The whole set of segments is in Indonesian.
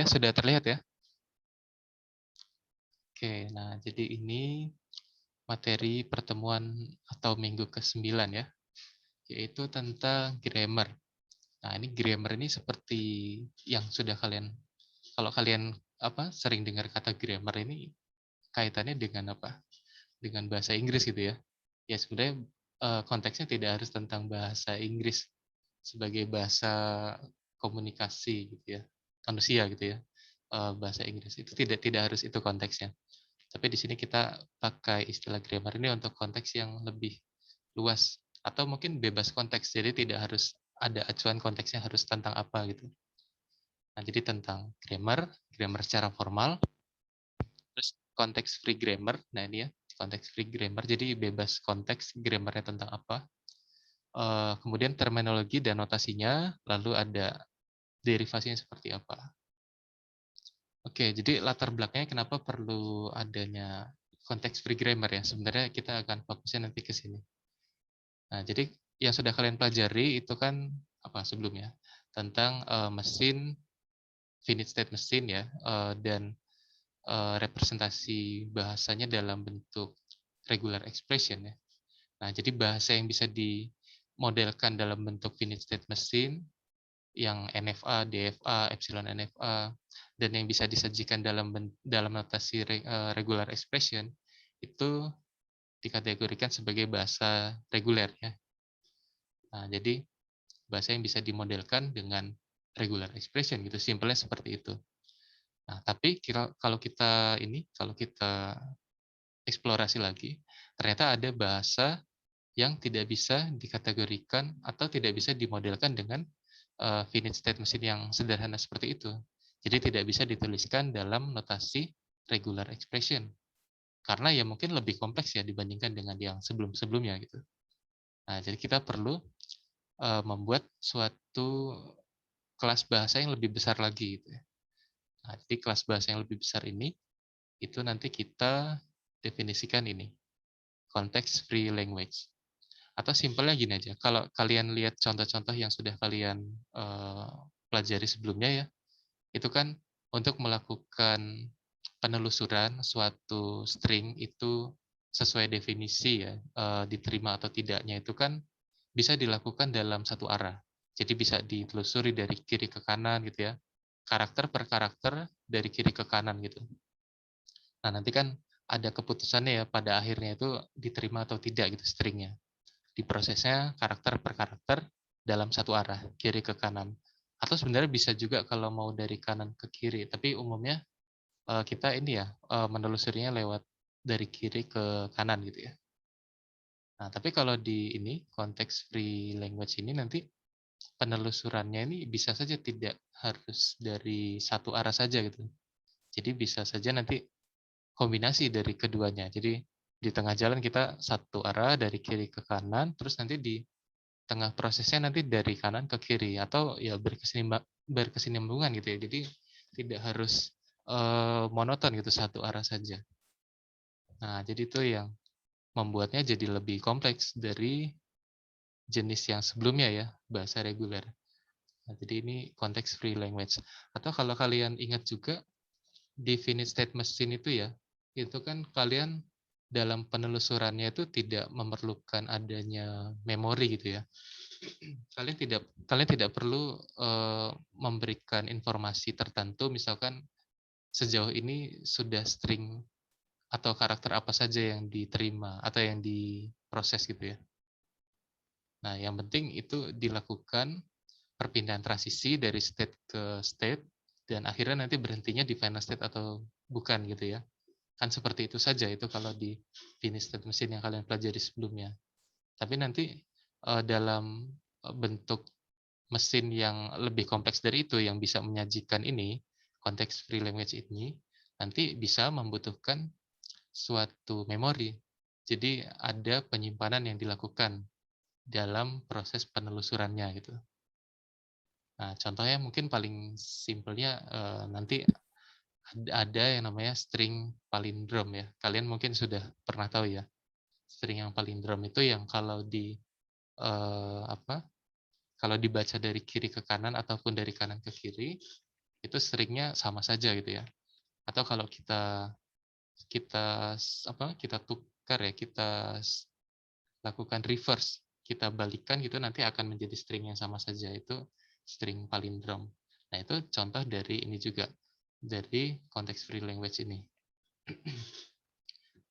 Sudah terlihat ya? Oke, nah jadi ini materi pertemuan atau minggu ke-9 ya, yaitu tentang grammar. Nah, ini grammar ini seperti yang sudah kalau kalian sering dengar kata grammar ini kaitannya dengan apa? Dengan bahasa Inggris gitu ya. Ya sebenarnya konteksnya tidak harus tentang bahasa Inggris sebagai bahasa komunikasi gitu ya, manusia gitu ya. Bahasa Inggris itu tidak harus itu konteksnya. Tapi di sini kita pakai istilah grammar ini untuk konteks yang lebih luas atau mungkin bebas konteks. Jadi tidak harus ada acuan konteksnya harus tentang apa gitu. Nah, jadi tentang grammar, grammar secara formal, terus konteks free grammar. Nah, ini ya, konteks free grammar. Jadi bebas konteks grammarnya tentang apa. Kemudian terminologi dan notasinya, lalu ada derivasinya seperti apa. Oke, jadi latar belakangnya kenapa perlu adanya konteks free grammar ya. Sebenarnya kita akan fokusnya nanti ke sini. Nah, jadi yang sudah kalian pelajari itu kan apa sebelumnya tentang mesin finite state mesin ya, dan representasi bahasanya dalam bentuk regular expression ya. Nah, jadi bahasa yang bisa dimodelkan dalam bentuk finite state mesin yang NFA, DFA, epsilon NFA, dan yang bisa disajikan dalam notasi regular expression itu dikategorikan sebagai bahasa reguler ya. Nah, jadi bahasa yang bisa dimodelkan dengan regular expression gitu, simpelnya seperti itu. Nah, tapi kalau kita eksplorasi lagi, ternyata ada bahasa yang tidak bisa dikategorikan atau tidak bisa dimodelkan dengan finite state mesin yang sederhana seperti itu. Jadi tidak bisa dituliskan dalam notasi regular expression. Karena ya mungkin lebih kompleks ya dibandingkan dengan yang sebelum-sebelumnya gitu. Nah, jadi kita perlu membuat suatu kelas bahasa yang lebih besar lagi gitu ya. Nah, jadi kelas bahasa yang lebih besar ini itu nanti kita definisikan ini, konteks free language. Atau simpelnya gini aja, kalau kalian lihat contoh-contoh yang sudah kalian pelajari sebelumnya ya, itu kan untuk melakukan penelusuran suatu string itu sesuai definisi ya, diterima atau tidaknya itu kan bisa dilakukan dalam satu arah. Jadi bisa ditelusuri dari kiri ke kanan gitu ya, karakter per karakter dari kiri ke kanan gitu. Nah, nanti kan ada keputusannya ya pada akhirnya itu diterima atau tidak gitu stringnya. Diprosesnya karakter per karakter dalam satu arah, kiri ke kanan. Atau sebenarnya bisa juga kalau mau dari kanan ke kiri, tapi umumnya kita ini ya menelusurinya lewat dari kiri ke kanan gitu ya. Nah, tapi kalau di ini konteks free language ini nanti penelusurannya ini bisa saja tidak harus dari satu arah saja gitu. Jadi bisa saja nanti kombinasi dari keduanya. Jadi di tengah jalan kita satu arah dari kiri ke kanan, terus nanti di tengah prosesnya nanti dari kanan ke kiri atau ya berkesinambungan gitu ya. Jadi tidak harus monoton gitu satu arah saja. Nah, jadi itu yang membuatnya jadi lebih kompleks dari jenis yang sebelumnya ya, bahasa reguler. Nah, jadi ini konteks free language. Atau kalau kalian ingat juga di finite state machine itu ya, itu kan kalian dalam penelusurannya itu tidak memerlukan adanya memori gitu ya. Kalian tidak perlu memberikan informasi tertentu, misalkan sejauh ini sudah string atau karakter apa saja yang diterima atau yang diproses gitu ya. Nah, yang penting itu dilakukan perpindahan transisi dari state ke state dan akhirnya nanti berhentinya di final state atau bukan gitu ya. Kan seperti itu saja itu kalau di finish state machine yang kalian pelajari sebelumnya. Tapi nanti dalam bentuk mesin yang lebih kompleks dari itu yang bisa menyajikan ini, konteks free language ini, nanti bisa membutuhkan suatu memori. Jadi ada penyimpanan yang dilakukan dalam proses penelusurannya gitu. Nah, contohnya mungkin paling simpelnya nanti ada yang namanya string palindrom ya. Kalian mungkin sudah pernah tahu ya. String yang palindrom itu yang kalau eh, apa? Kalau dibaca dari kiri ke kanan ataupun dari kanan ke kiri, itu stringnya sama saja gitu ya. Atau kalau kita kita kita tukar ya, kita lakukan reverse, kita balikan gitu nanti akan menjadi string yang sama saja, itu string palindrom. Nah, itu contoh dari ini juga, dari context free language ini.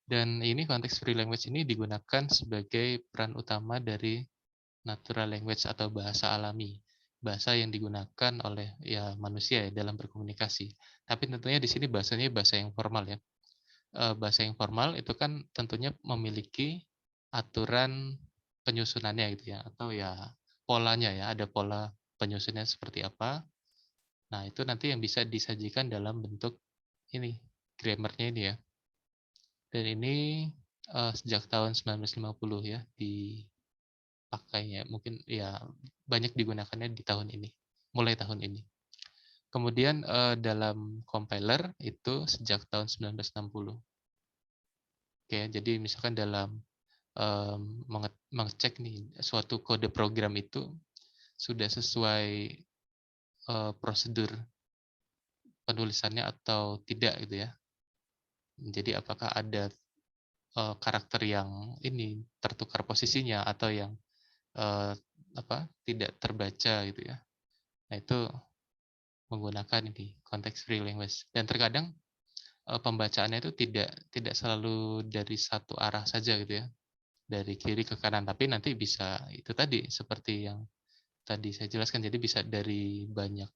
Dan ini context free language ini digunakan sebagai peran utama dari natural language atau bahasa alami. Bahasa yang digunakan oleh ya manusia ya dalam berkomunikasi. Tapi tentunya di sini bahasanya bahasa yang formal ya. Bahasa yang formal itu kan tentunya memiliki aturan penyusunannya gitu ya, atau ya polanya ya, ada pola penyusunannya seperti apa. Nah, itu nanti yang bisa disajikan dalam bentuk ini, grammarnya ini ya. Dan ini sejak tahun 1950 ya dipakainya. Mungkin ya banyak digunakannya di tahun ini, mulai tahun ini. Kemudian dalam compiler itu sejak tahun 1960. Oke, jadi misalkan dalam mengecek nih suatu kode program itu sudah sesuai prosedur penulisannya atau tidak gitu ya. Jadi apakah ada karakter yang ini tertukar posisinya atau yang tidak terbaca gitu ya. Nah, itu menggunakan ini context free language. Dan terkadang pembacaannya itu tidak tidak selalu dari satu arah saja gitu ya. Dari kiri ke kanan, tapi nanti bisa itu tadi seperti yang tadi saya jelaskan, jadi bisa dari banyak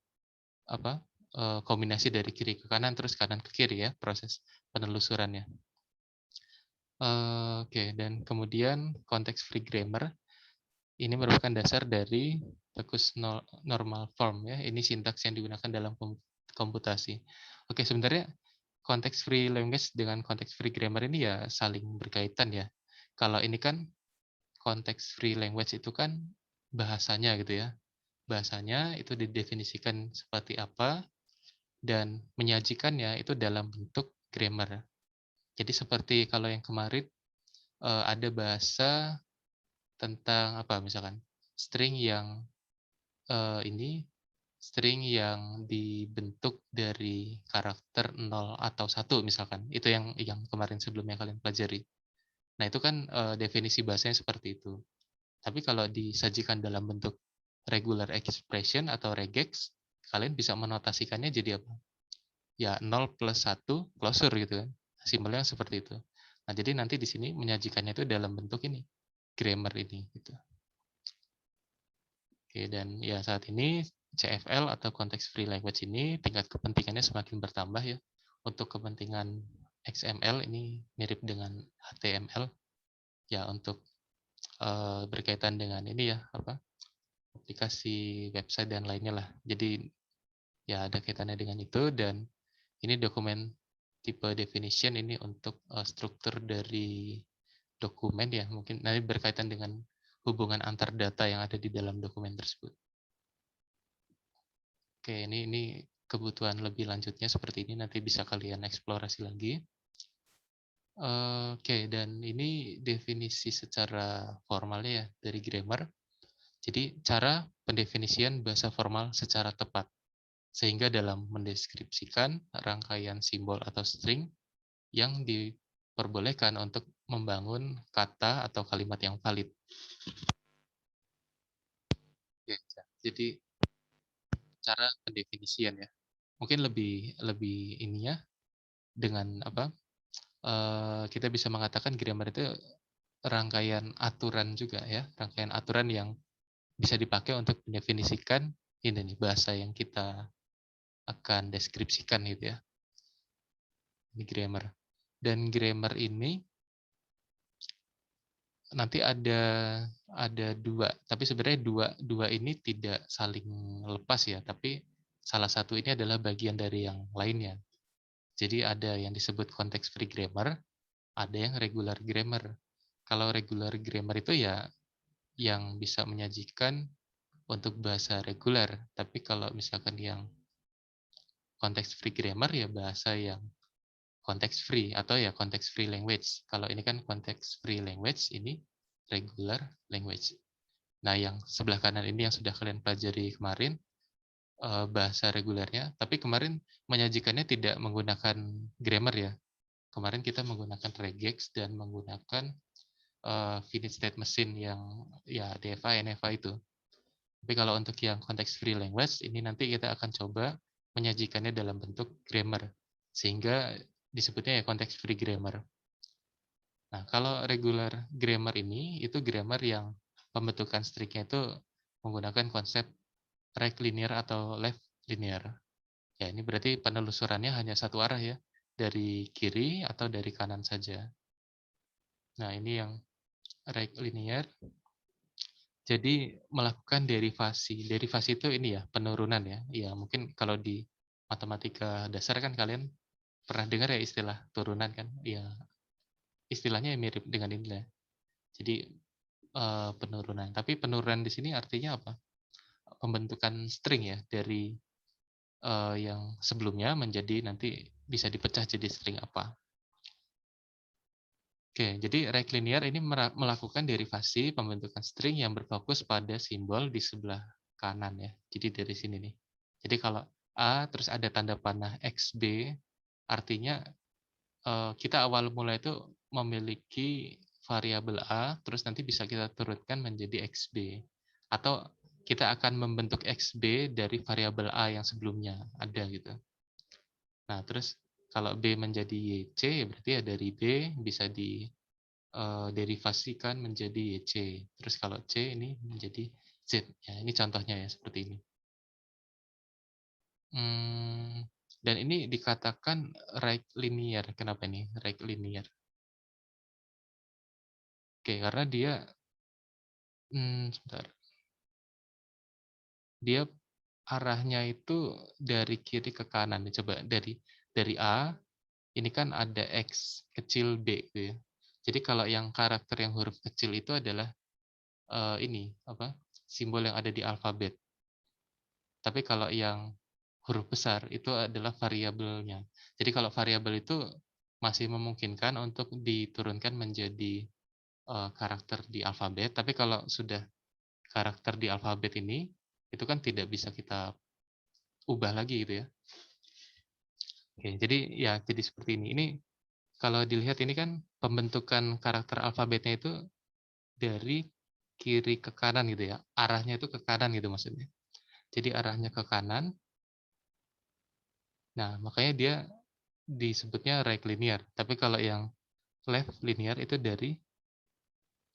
kombinasi dari kiri ke kanan terus kanan ke kiri ya proses penelusurannya. Oke, dan kemudian context free grammar ini merupakan dasar dari Backus normal form ya. Ini sintaks yang digunakan dalam komputasi. Oke, sebenarnya context free language dengan context free grammar ini ya saling berkaitan ya. Kalau ini kan context free language itu kan bahasanya gitu ya. Bahasanya itu didefinisikan seperti apa dan menyajikannya itu dalam bentuk grammar. Jadi seperti kalau yang kemarin ada bahasa tentang apa misalkan string yang ini string yang dibentuk dari karakter 0 atau 1 misalkan. Itu yang kemarin sebelumnya kalian pelajari. Nah, itu kan definisi bahasanya seperti itu. Tapi kalau disajikan dalam bentuk regular expression atau regex, kalian bisa menotasikannya jadi apa? Ya 0 plus 1 closure gitu kan. Simbolnya seperti itu. Nah, jadi nanti di sini menyajikannya itu dalam bentuk ini, grammar ini gitu. Oke, dan ya saat ini CFL atau Context Free Language ini tingkat kepentingannya semakin bertambah ya. Untuk kepentingan XML ini mirip dengan HTML ya, untuk berkaitan dengan ini ya aplikasi website dan lainnya lah. Jadi ya ada kaitannya dengan itu, dan ini dokumen tipe definition ini untuk struktur dari dokumen ya, mungkin nanti berkaitan dengan hubungan antar data yang ada di dalam dokumen tersebut. Oke, ini kebutuhan lebih lanjutnya seperti ini, nanti bisa kalian eksplorasi lagi. Oke, dan ini definisi secara formalnya ya dari grammar. Jadi cara pendefinisian bahasa formal secara tepat, sehingga dalam mendeskripsikan rangkaian simbol atau string yang diperbolehkan untuk membangun kata atau kalimat yang valid. Oke, jadi cara pendefinisian ya. Mungkin lebih ininya dengan kita bisa mengatakan grammar itu rangkaian aturan juga ya, rangkaian aturan yang bisa dipakai untuk mendefinisikan ini nih bahasa yang kita akan deskripsikan gitu ya. Ini grammar. Dan grammar ini nanti ada dua, tapi sebenarnya dua ini tidak saling lepas ya, tapi salah satu ini adalah bagian dari yang lainnya. Jadi ada yang disebut context free grammar, ada yang regular grammar. Kalau regular grammar itu ya yang bisa menyajikan untuk bahasa reguler, tapi kalau misalkan yang context free grammar ya bahasa yang context free atau ya context free language. Kalau ini kan context free language, ini regular language. Nah, yang sebelah kanan ini yang sudah kalian pelajari kemarin, bahasa regulernya, tapi kemarin menyajikannya tidak menggunakan grammar ya. Kemarin kita menggunakan regex dan menggunakan finite state machine yang ya DFA, NFA itu. Tapi kalau untuk yang context free language, ini nanti kita akan coba menyajikannya dalam bentuk grammar. Sehingga disebutnya ya context free grammar. Nah, kalau regular grammar ini, itu grammar yang pembentukan stringnya itu menggunakan konsep right linear atau left linear. Ya, ini berarti penelusurannya hanya satu arah ya, dari kiri atau dari kanan saja. Nah, ini yang right linear. Jadi melakukan derivasi. Derivasi itu ini ya, penurunan ya. Ya, mungkin kalau di matematika dasar kan kalian pernah dengar ya istilah turunan kan? Ya, istilahnya mirip dengan ini lah. Jadi penurunan. Tapi penurunan di sini artinya apa? Pembentukan string ya dari yang sebelumnya menjadi nanti bisa dipecah jadi string apa. Oke, jadi reclinear ini melakukan derivasi pembentukan string yang berfokus pada simbol di sebelah kanan ya. Jadi dari sini nih. Jadi kalau A terus ada tanda panah XB, artinya kita awal mula itu memiliki variabel A, terus nanti bisa kita turunkan menjadi XB. Atau kita akan membentuk XB dari variabel A yang sebelumnya ada gitu. Nah, terus kalau B menjadi YC, ya berarti ya dari B bisa di derivasikan menjadi YC. Terus kalau C ini menjadi Z. Ya, ini contohnya ya seperti ini. Dan ini dikatakan right linear. Kenapa ini right linear? Oke, karena dia sebentar. Dia arahnya itu dari kiri ke kanan. Coba dari A, ini kan ada X kecil B gitu ya. Jadi kalau yang karakter yang huruf kecil itu adalah ini apa? Simbol yang ada di alfabet. Tapi kalau yang huruf besar itu adalah variabelnya. Jadi kalau variabel itu masih memungkinkan untuk diturunkan menjadi karakter di alfabet, tapi kalau sudah karakter di alfabet ini itu kan tidak bisa kita ubah lagi gitu ya. Oke, jadi ya jadi seperti ini. Ini kalau dilihat ini kan pembentukan karakter alfabetnya itu dari kiri ke kanan gitu ya. Arahnya itu ke kanan gitu maksudnya. Jadi arahnya ke kanan. Nah, makanya dia disebutnya right linear. Tapi kalau yang left linear itu dari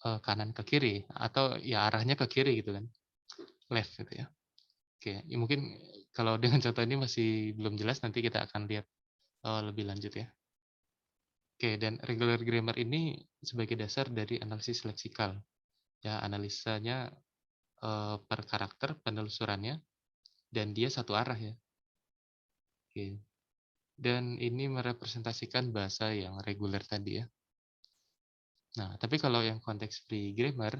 kanan ke kiri atau ya arahnya ke kiri gitu kan. Left gitu ya. Oke, ya mungkin kalau dengan contoh ini masih belum jelas, nanti kita akan lihat lebih lanjut ya. Oke, dan regular grammar ini sebagai dasar dari analisis leksikal. Ya, analisanya per karakter penelusurannya dan dia satu arah ya. Oke. Dan ini merepresentasikan bahasa yang reguler tadi ya. Nah, tapi kalau yang konteks free grammar,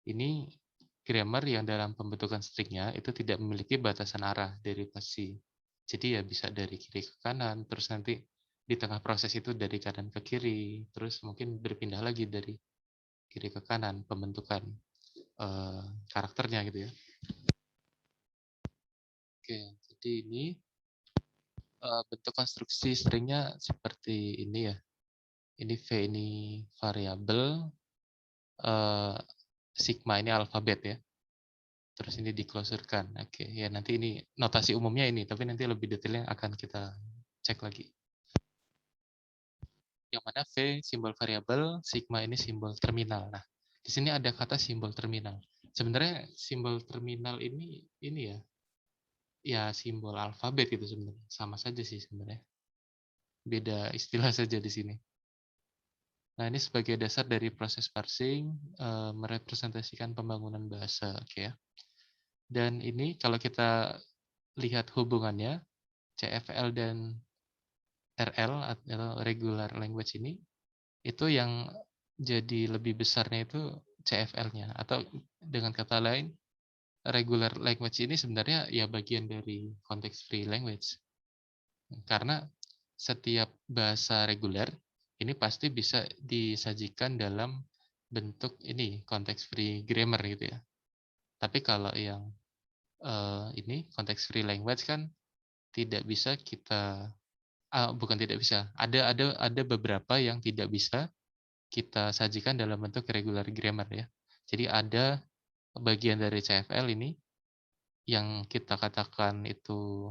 ini grammar yang dalam pembentukan stringnya itu tidak memiliki batasan arah derivasi. Jadi ya bisa dari kiri ke kanan, terus nanti di tengah proses itu dari kanan ke kiri, terus mungkin berpindah lagi dari kiri ke kanan pembentukan karakternya gitu ya. Oke, jadi ini bentuk konstruksi stringnya seperti ini ya. Ini V ini variabel, sigma ini alfabet ya. Terus ini diklosurkan. Oke, ya nanti ini notasi umumnya ini, tapi nanti lebih detailnya akan kita cek lagi. Yang mana V simbol variabel, sigma ini simbol terminal. Nah, di sini ada kata simbol terminal. Sebenarnya simbol terminal ini ya simbol alfabet gitu sebenarnya. Sama saja sih sebenarnya. Beda istilah saja di sini. Nah, ini sebagai dasar dari proses parsing merepresentasikan pembangunan bahasa, oke ya. Dan ini kalau kita lihat hubungannya CFL dan RL atau regular language ini, itu yang jadi lebih besarnya itu CFL-nya, atau dengan kata lain regular language ini sebenarnya ya bagian dari konteks free language, karena setiap bahasa reguler ini pasti bisa disajikan dalam bentuk ini konteks free grammar gitu ya. Tapi kalau yang ini konteks free language kan tidak bisa kita bukan tidak bisa, ada beberapa yang tidak bisa kita sajikan dalam bentuk regular grammar ya. Jadi ada bagian dari CFL ini yang kita katakan itu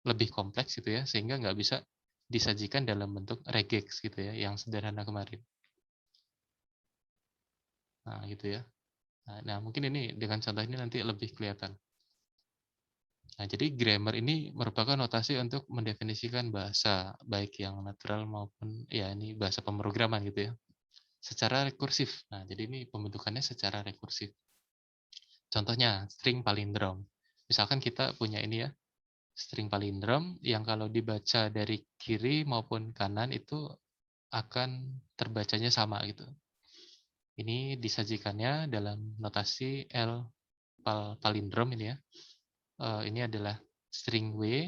lebih kompleks gitu ya, sehingga nggak bisa disajikan dalam bentuk regex gitu ya, yang sederhana kemarin. Nah, gitu ya. Nah, mungkin ini dengan contoh ini nanti lebih kelihatan. Nah, jadi grammar ini merupakan notasi untuk mendefinisikan bahasa, baik yang natural maupun ya ini bahasa pemrograman gitu ya, secara rekursif. Nah, jadi ini pembentukannya secara rekursif. Contohnya, string palindrom. Misalkan kita punya ini ya, string palindrom yang kalau dibaca dari kiri maupun kanan itu akan terbacanya sama gitu. Ini disajikannya dalam notasi L palindrom ini ya. Ini adalah string W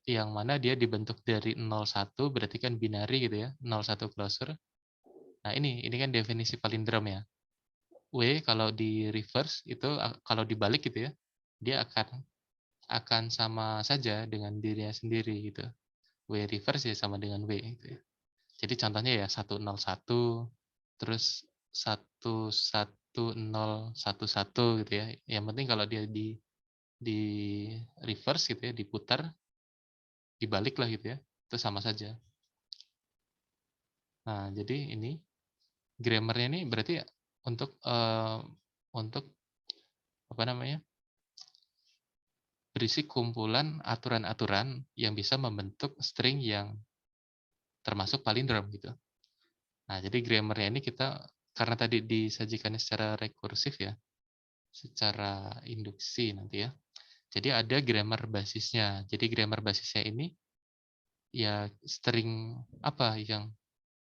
yang mana dia dibentuk dari 01 berarti kan binary gitu ya, 01 closure. Nah, ini kan definisi palindrom ya. W kalau di reverse itu kalau dibalik gitu ya, dia akan sama saja dengan dirinya sendiri gitu. W reverse ya sama dengan W gitu ya. Jadi contohnya ya 101 terus 11011 gitu ya. Yang penting kalau dia di reverse gitu ya, diputar, dibalik lah gitu ya, itu sama saja. Nah, jadi ini grammarnya ini berarti untuk apa namanya? Berisi kumpulan aturan-aturan yang bisa membentuk string yang termasuk palindrom gitu. Nah, jadi grammarnya ini kita karena tadi disajikannya secara rekursif ya, secara induksi nanti ya. Jadi ada grammar basisnya. Jadi grammar basisnya ini ya string apa yang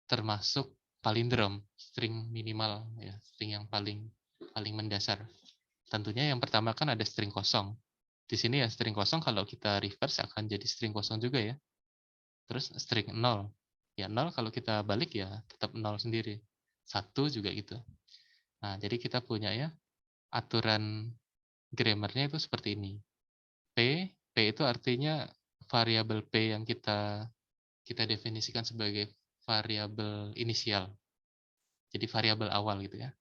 termasuk palindrom, string minimal ya, string yang paling paling mendasar. Tentunya yang pertama kan ada string kosong. Di sini ya string kosong kalau kita reverse akan jadi string kosong juga ya. Terus string 0. Ya 0 kalau kita balik ya tetap 0 sendiri. 1 juga gitu. Nah, jadi kita punya ya aturan grammarnya itu seperti ini. P itu artinya variabel P yang kita definisikan sebagai variabel inisial. Jadi variabel awal gitu ya.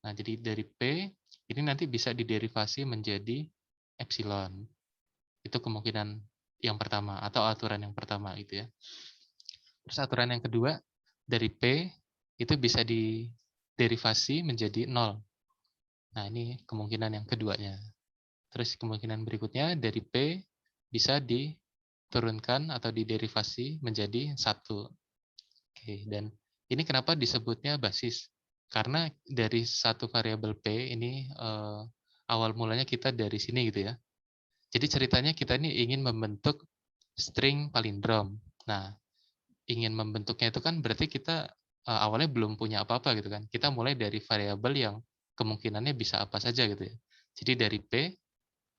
Nah, jadi dari P ini nanti bisa diderivasi menjadi epsilon. Itu kemungkinan yang pertama atau aturan yang pertama gitu ya. Terus aturan yang kedua dari P itu bisa diderivasi menjadi 0. Nah, ini kemungkinan yang keduanya. Terus kemungkinan berikutnya dari P bisa diturunkan atau diderivasi menjadi 1. Oke, dan ini kenapa disebutnya basis? Karena dari satu variabel P ini awal mulanya kita dari sini gitu ya. Jadi ceritanya kita ini ingin membentuk string palindrom. Nah, ingin membentuknya itu kan berarti kita awalnya belum punya apa-apa gitu kan. Kita mulai dari variabel yang kemungkinannya bisa apa saja gitu ya. Jadi dari P,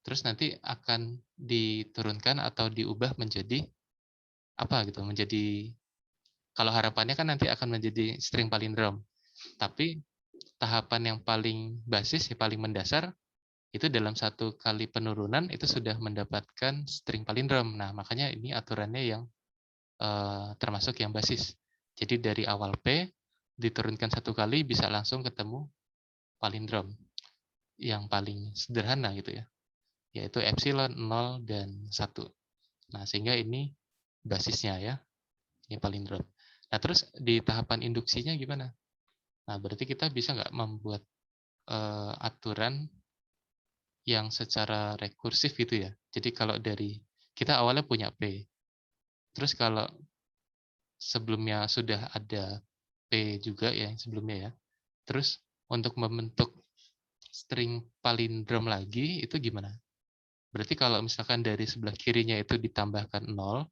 terus nanti akan diturunkan atau diubah menjadi apa gitu, menjadi kalau harapannya kan nanti akan menjadi string palindrom. Tapi tahapan yang paling basis, yang paling mendasar, itu dalam satu kali penurunan itu sudah mendapatkan string palindrom. Nah, makanya ini aturannya yang termasuk yang basis. Jadi dari awal P diturunkan satu kali bisa langsung ketemu palindrom yang paling sederhana gitu ya, yaitu epsilon, 0, dan 1. Nah, sehingga ini basisnya ya, ini palindrom. Nah, terus di tahapan induksinya gimana? Nah, berarti kita bisa nggak membuat aturan yang secara rekursif gitu ya. Jadi kalau dari kita awalnya punya P, terus kalau sebelumnya sudah ada P juga ya yang sebelumnya ya. Terus untuk membentuk string palindrom lagi itu gimana? Berarti kalau misalkan dari sebelah kirinya itu ditambahkan 0,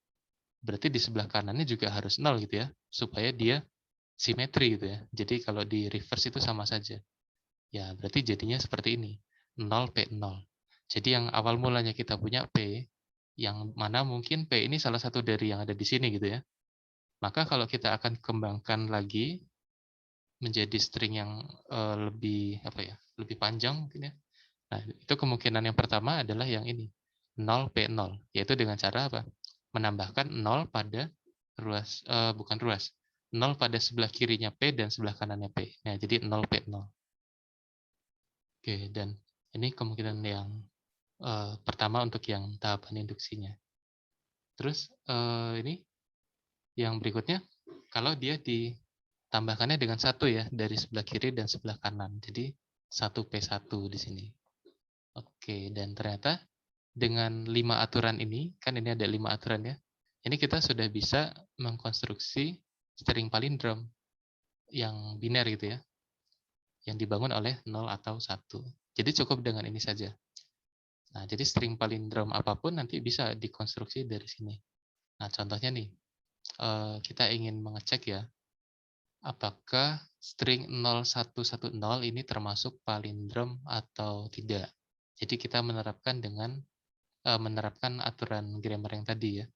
berarti di sebelah kanannya juga harus 0 gitu ya, supaya dia simetri gitu ya. Jadi kalau di reverse itu sama saja. Ya, berarti jadinya seperti ini. 0 P0. Jadi yang awal mulanya kita punya P, yang mana mungkin P ini salah satu dari yang ada di sini gitu ya. Maka kalau kita akan kembangkan lagi menjadi string yang lebih apa ya, lebih panjang mungkin ya. Nah, itu kemungkinan yang pertama adalah yang ini, 0P0, yaitu dengan cara apa? Menambahkan 0 pada bukan ruas, 0 pada sebelah kirinya P dan sebelah kanannya P. Nah, jadi 0P0. Oke, dan ini kemungkinan yang pertama untuk yang tahapan induksinya. Terus ini yang berikutnya, kalau dia ditambahkannya dengan 1 ya, dari sebelah kiri dan sebelah kanan. Jadi 1P1 di sini. Oke, dan ternyata dengan 5 aturan ini, kan ini ada 5 aturan ya. Ini kita sudah bisa mengkonstruksi string palindrom yang biner gitu ya, yang dibangun oleh 0 atau 1. Jadi cukup dengan ini saja. Nah, jadi string palindrom apapun nanti bisa dikonstruksi dari sini. Nah, contohnya nih, kita ingin mengecek ya, apakah string 0110 ini termasuk palindrom atau tidak. Jadi kita menerapkan aturan grammar yang tadi ya.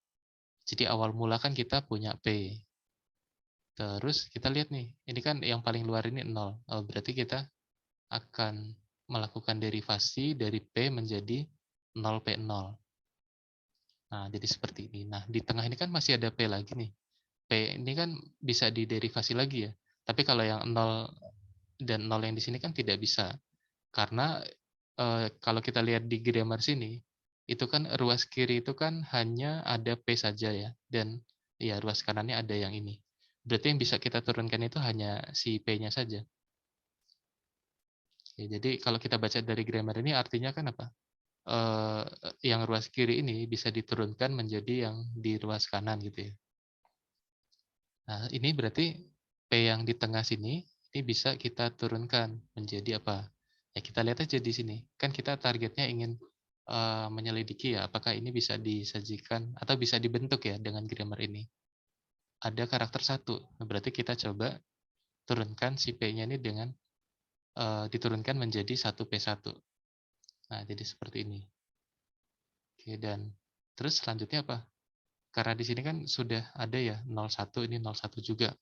Jadi awal mula kan kita punya P. Terus kita lihat nih, ini kan yang paling luar ini 0. Berarti kita akan melakukan derivasi dari P menjadi 0P0. Nah, jadi seperti ini. Nah, di tengah ini kan masih ada P lagi nih. P ini kan bisa diderivasi lagi ya. Tapi kalau yang 0 dan 0 yang di sini kan tidak bisa. Karena kalau kita lihat di grammar sini, itu kan ruas kiri itu kan hanya ada P saja ya. Dan ya ruas kanannya ada yang ini. Berarti yang bisa kita turunkan itu hanya si P-nya saja. Ya, jadi kalau kita baca dari grammar ini artinya kan apa? Yang ruas kiri ini bisa diturunkan menjadi yang di ruas kanan gitu ya. Nah, ini berarti P yang di tengah sini, ini bisa kita turunkan menjadi apa? Ya, kita lihat aja di sini. Kan kita targetnya ingin menyelidiki ya, apakah ini bisa disajikan atau bisa dibentuk ya dengan grammar ini. Ada karakter 1, berarti kita coba turunkan si P-nya ini dengan diturunkan menjadi 1P1. Nah, jadi seperti ini. Oke, dan terus selanjutnya apa? Karena di sini kan sudah ada ya 01, ini 01 juga.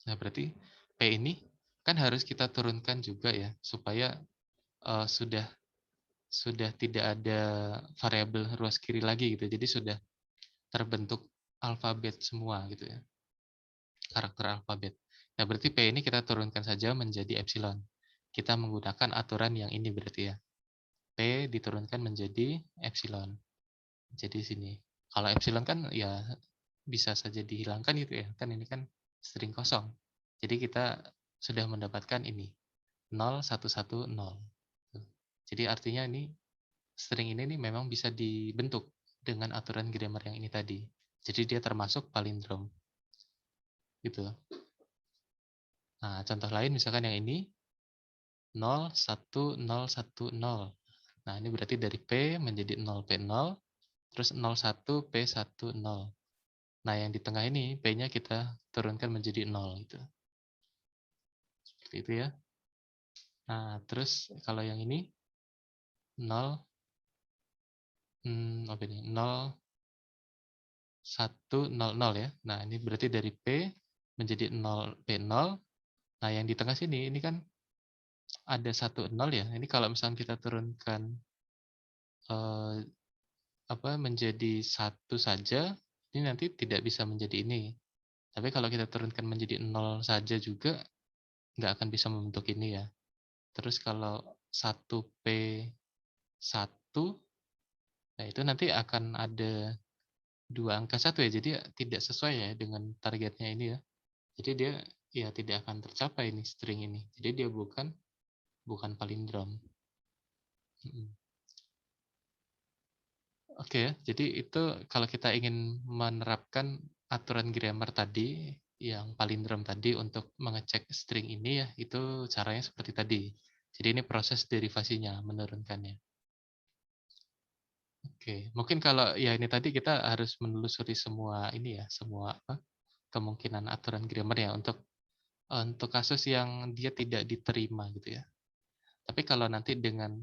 Nah, berarti P ini kan harus kita turunkan juga ya, supaya sudah tidak ada variabel ruas kiri lagi gitu. Jadi sudah terbentuk alfabet semua gitu ya, karakter alfabet. Nah, berarti P ini kita turunkan saja menjadi epsilon. Kita menggunakan aturan yang ini berarti ya. P diturunkan menjadi epsilon. Jadi sini. Kalau epsilon kan ya bisa saja dihilangkan gitu ya. Kan ini kan string kosong. Jadi kita sudah mendapatkan ini 0110. Jadi artinya ini string ini nih memang bisa dibentuk dengan aturan grammar yang ini tadi. Jadi dia termasuk palindrom. Gitu. Nah, contoh lain misalkan yang ini 01010. Nah, ini berarti dari P menjadi 0P0 terus 01P10. Nah, yang di tengah ini P-nya kita turunkan menjadi 0 gitu. Seperti itu ya. Nah, terus kalau yang ini 0 apa ini? 0100 ya. Nah, ini berarti dari P menjadi 0P0. Nah, yang di tengah sini ini kan ada 10 ya. Ini kalau misalnya kita turunkan eh, menjadi 1 saja, ini nanti tidak bisa menjadi ini. Tapi kalau kita turunkan menjadi 0 saja juga nggak akan bisa membentuk ini ya. Terus kalau 1P1, nah itu nanti akan ada 2 angka 1 ya, jadi tidak sesuai ya dengan targetnya ini ya. Jadi dia ya tidak akan tercapai nih string ini. Jadi dia bukan palindrom. Oke ya, jadi itu kalau kita ingin menerapkan aturan grammar tadi, yang palindrom tadi untuk mengecek string ini ya, itu caranya seperti tadi. Jadi ini proses derivasinya, menurunkannya. Oke, mungkin kalau ya ini tadi kita harus menelusuri semua ini ya, semua kemungkinan aturan grammar ya untuk kasus yang dia tidak diterima gitu ya. Tapi kalau nanti dengan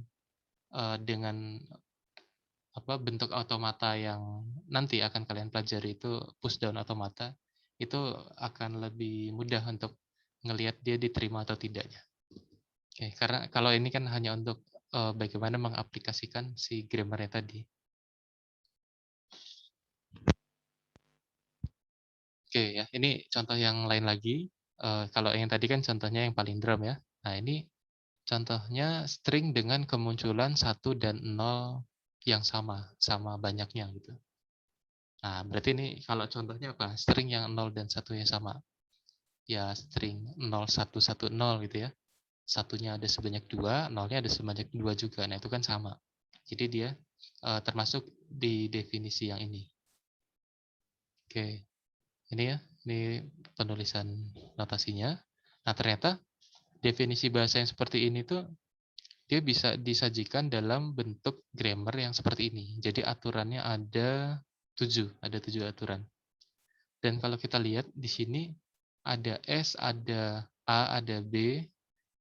bentuk automata yang nanti akan kalian pelajari itu push down automata, itu akan lebih mudah untuk ngelihat dia diterima atau tidaknya. Oke, karena kalau ini kan hanya untuk bagaimana mengaplikasikan si grammarnya tadi. Oke ya, ini contoh yang lain lagi. Kalau yang tadi kan contohnya yang palindrom ya. Nah ini contohnya string dengan kemunculan 1 dan 0 yang sama banyaknya gitu. Nah, berarti ini kalau contohnya apa? String yang 0 dan 1-nya sama. Ya, string 0110 gitu ya. Satunya ada sebanyak 2, nolnya ada sebanyak 2 juga. Nah, itu kan sama. Jadi dia termasuk di definisi yang ini. Oke, ini ya. Ini penulisan notasinya. Nah, ternyata definisi bahasa yang seperti ini tuh dia bisa disajikan dalam bentuk grammar yang seperti ini. Jadi aturannya ada 7 aturan. Dan kalau kita lihat di sini ada S, ada A, ada B,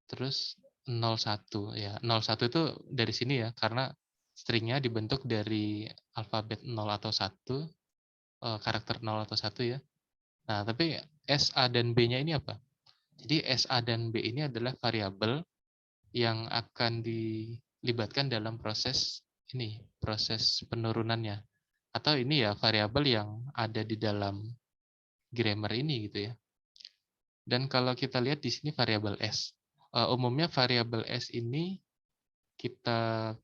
terus 01 ya. 01 itu dari sini ya, karena stringnya dibentuk dari alfabet 0 atau 1, karakter 0 atau 1 ya. Nah, tapi S, A, dan B-nya ini apa? Jadi S, A, dan B ini adalah variabel yang akan dilibatkan dalam proses ini, proses penurunannya. Atau ini ya variabel yang ada di dalam grammar ini gitu ya. Dan kalau kita lihat di sini variabel S. Umumnya variabel S ini kita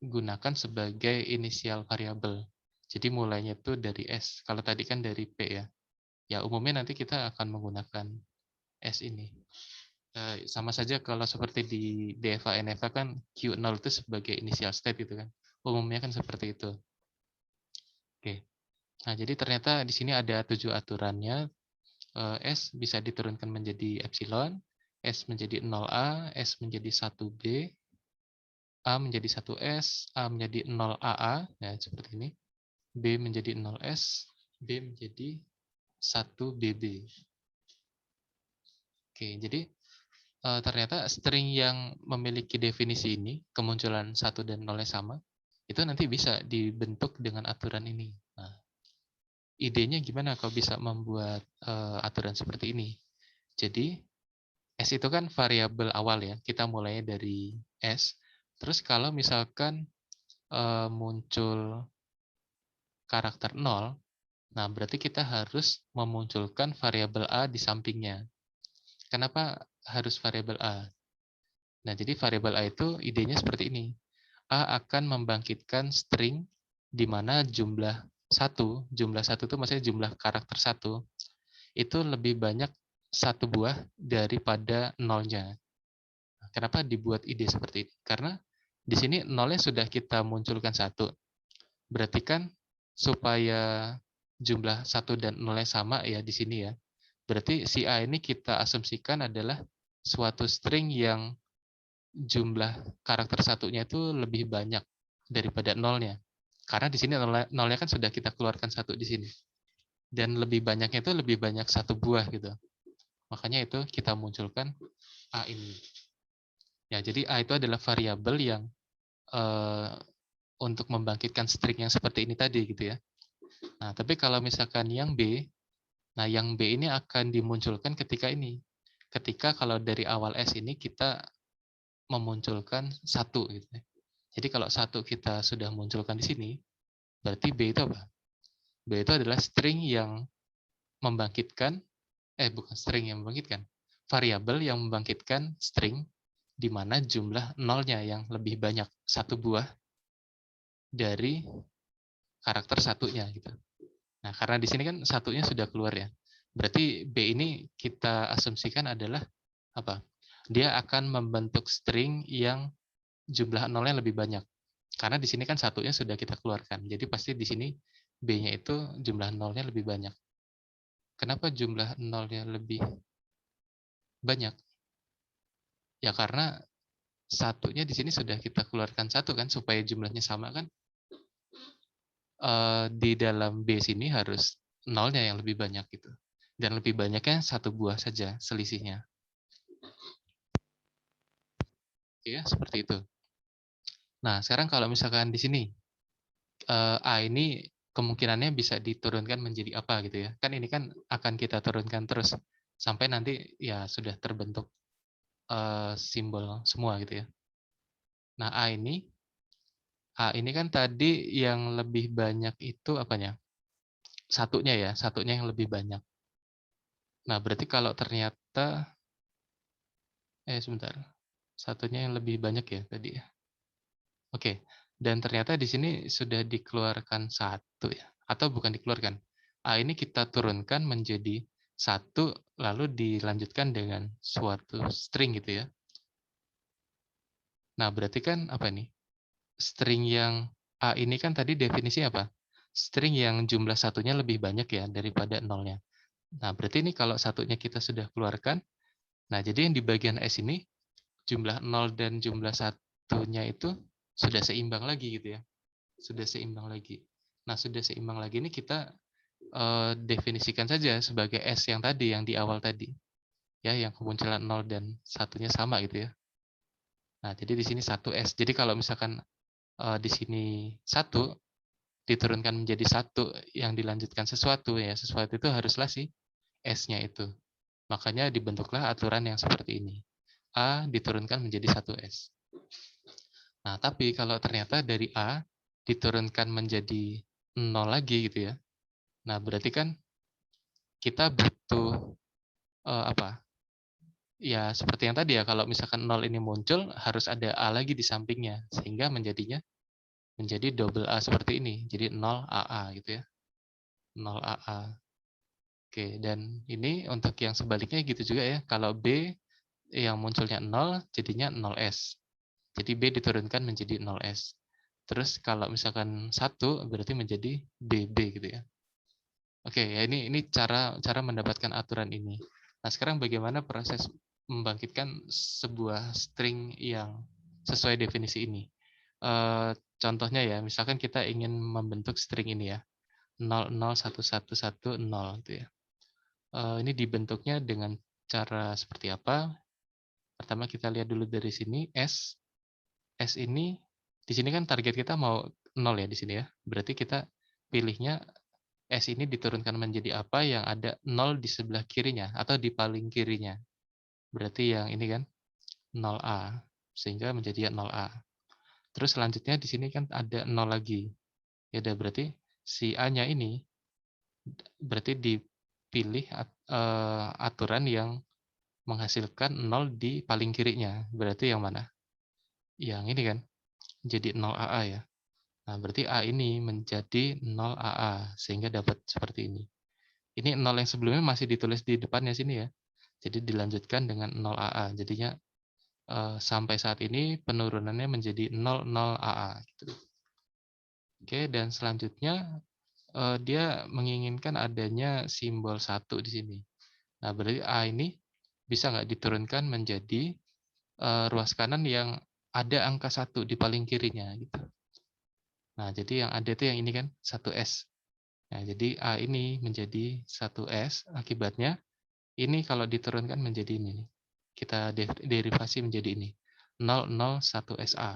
gunakan sebagai inisial variabel. Jadi mulainya itu dari S. Kalau tadi kan dari P ya. Ya umumnya nanti kita akan menggunakan S ini. Sama saja kalau seperti di DFA NFA kan Q0 itu sebagai initial state gitu kan. Umumnya kan seperti itu. Oke. Nah, jadi ternyata di sini ada 7 aturannya. S bisa diturunkan menjadi epsilon, S menjadi 0A, S menjadi 1B, A menjadi 1S, A menjadi 0AA, ya seperti ini. B menjadi 0S, B menjadi 1BB. Oke, jadi ternyata string yang memiliki definisi ini, kemunculan 1 dan 0-nya sama, itu nanti bisa dibentuk dengan aturan ini. Nah, idenya gimana kalau bisa membuat aturan seperti ini? Jadi, S itu kan variabel awal ya, kita mulai dari S. Terus kalau misalkan muncul karakter 0, nah berarti kita harus memunculkan variabel A di sampingnya. Kenapa harus variabel A? Nah, jadi variabel A itu idenya seperti ini. A akan membangkitkan string di mana jumlah satu itu maksudnya jumlah karakter 1, itu lebih banyak 1 buah daripada nolnya. Kenapa dibuat ide seperti ini? Karena di sini nolnya sudah kita munculkan 1. Berarti kan supaya jumlah 1 dan nolnya sama ya di sini ya. Berarti si A ini kita asumsikan adalah suatu string yang jumlah karakter satunya itu lebih banyak daripada nolnya. Karena di sini nolnya kan sudah kita keluarkan 1 di sini. Dan lebih banyaknya itu lebih banyak 1 buah gitu. Makanya itu kita munculkan A ini. Ya, jadi A itu adalah variabel yang untuk membangkitkan string yang seperti ini tadi gitu ya. Nah, tapi kalau misalkan yang B, nah yang B ini akan dimunculkan ketika ini. Ketika kalau dari awal S ini kita memunculkan 1 gitu ya. Jadi kalau 1 kita sudah munculkan di sini, berarti B itu apa? B itu adalah string yang membangkitkan bukan string yang membangkitkan, variabel yang membangkitkan string di mana jumlah nolnya yang lebih banyak 1 buah dari karakter satunya gitu. Nah, karena di sini kan satunya sudah keluar ya. Berarti B ini kita asumsikan adalah apa? Dia akan membentuk string yang jumlah nolnya lebih banyak. Karena di sini kan satunya sudah kita keluarkan. Jadi pasti di sini B-nya itu jumlah nolnya lebih banyak. Kenapa jumlah nolnya lebih banyak? Ya karena satunya di sini sudah kita keluarkan 1 kan supaya jumlahnya sama kan. Di dalam B sini harus nolnya yang lebih banyak gitu. Dan lebih banyaknya 1 buah saja selisihnya. Ya, seperti itu. Nah, sekarang kalau misalkan di sini A ini kemungkinannya bisa diturunkan menjadi apa gitu ya. Kan ini kan akan kita turunkan terus sampai nanti ya sudah terbentuk simbol semua gitu ya. Nah, A ini kan tadi yang lebih banyak itu apanya? Satunya ya, satunya yang lebih banyak. Nah, berarti kalau ternyata sebentar. Satunya yang lebih banyak ya tadi ya. Oke. Dan ternyata di sini sudah dikeluarkan satu ya, atau bukan dikeluarkan. A ini kita turunkan menjadi satu, lalu dilanjutkan dengan suatu string gitu ya. Nah, berarti kan apa nih? String yang A ini kan tadi definisi apa? String yang jumlah satunya lebih banyak ya daripada nolnya. Nah, berarti ini kalau satunya kita sudah keluarkan, nah jadi yang di bagian S ini jumlah nol dan jumlah satunya itu sudah seimbang lagi gitu ya. Sudah seimbang lagi. Nah, sudah seimbang lagi ini kita definisikan saja sebagai S yang tadi, yang di awal tadi. Ya, yang kemunculan nol dan satunya sama gitu ya. Nah, jadi di sini 1S. Jadi kalau misalkan di sini 1 diturunkan menjadi 1 yang dilanjutkan sesuatu ya, sesuatu itu haruslah si S-nya itu. Makanya dibentuklah aturan yang seperti ini. A diturunkan menjadi 1S. Nah, tapi kalau ternyata dari A diturunkan menjadi 0 lagi gitu ya. Nah, berarti kan kita butuh apa? Ya, seperti yang tadi ya, kalau misalkan 0 ini muncul, harus ada A lagi di sampingnya, sehingga menjadi double A seperti ini. Jadi 0 AA gitu ya. 0 AA. Oke, dan ini untuk yang sebaliknya gitu juga ya. Kalau B yang munculnya 0, jadinya 0S. Jadi B diturunkan menjadi 0S. Terus kalau misalkan 1, berarti menjadi BB gitu ya. Oke, ya ini cara cara mendapatkan aturan ini. Nah, sekarang bagaimana proses membangkitkan sebuah string yang sesuai definisi ini? Contohnya ya, misalkan kita ingin membentuk string ini ya, 001110 gitu ya. Ini dibentuknya dengan cara seperti apa? Pertama kita lihat dulu dari sini S. S ini di sini kan target kita mau 0 ya di sini ya. Berarti kita pilihnya S ini diturunkan menjadi apa yang ada 0 di sebelah kirinya atau di paling kirinya. Berarti yang ini kan 0A sehingga menjadi 0A. Terus selanjutnya di sini kan ada 0 lagi. Ya udah berarti si A-nya ini berarti dipilih aturan yang menghasilkan 0 di paling kirinya. Berarti yang mana? Yang ini kan, jadi 0 AA ya. Nah, berarti A ini menjadi 0 AA, sehingga dapat seperti ini. Ini 0 yang sebelumnya masih ditulis di depannya sini ya. Jadi dilanjutkan dengan 0 AA. Jadinya sampai saat ini penurunannya menjadi 00 AA. Gitu. Oke, dan selanjutnya dia menginginkan adanya simbol 1 di sini. Nah, berarti A ini bisa nggak diturunkan menjadi ruas kanan yang ada angka 1 di paling kirinya gitu. Nah, jadi yang ada itu yang ini kan 1S. Nah, jadi A ini menjadi 1S, akibatnya ini kalau diturunkan menjadi ini. Kita derivasi menjadi ini. 001SA.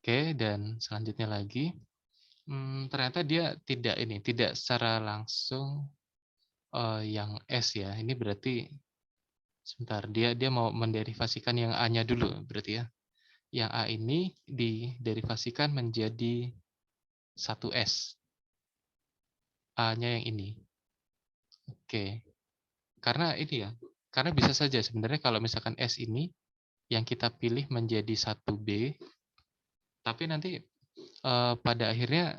Oke, dan selanjutnya lagi, ternyata dia tidak secara langsung yang S ya. Ini berarti sebentar, dia dia mau menderivasikan yang A-nya dulu berarti ya. Yang A ini diderivasikan menjadi 1S. A-nya yang ini. Oke. Karena ini ya, karena bisa saja sebenarnya kalau misalkan S ini yang kita pilih menjadi 1B, tapi nanti pada akhirnya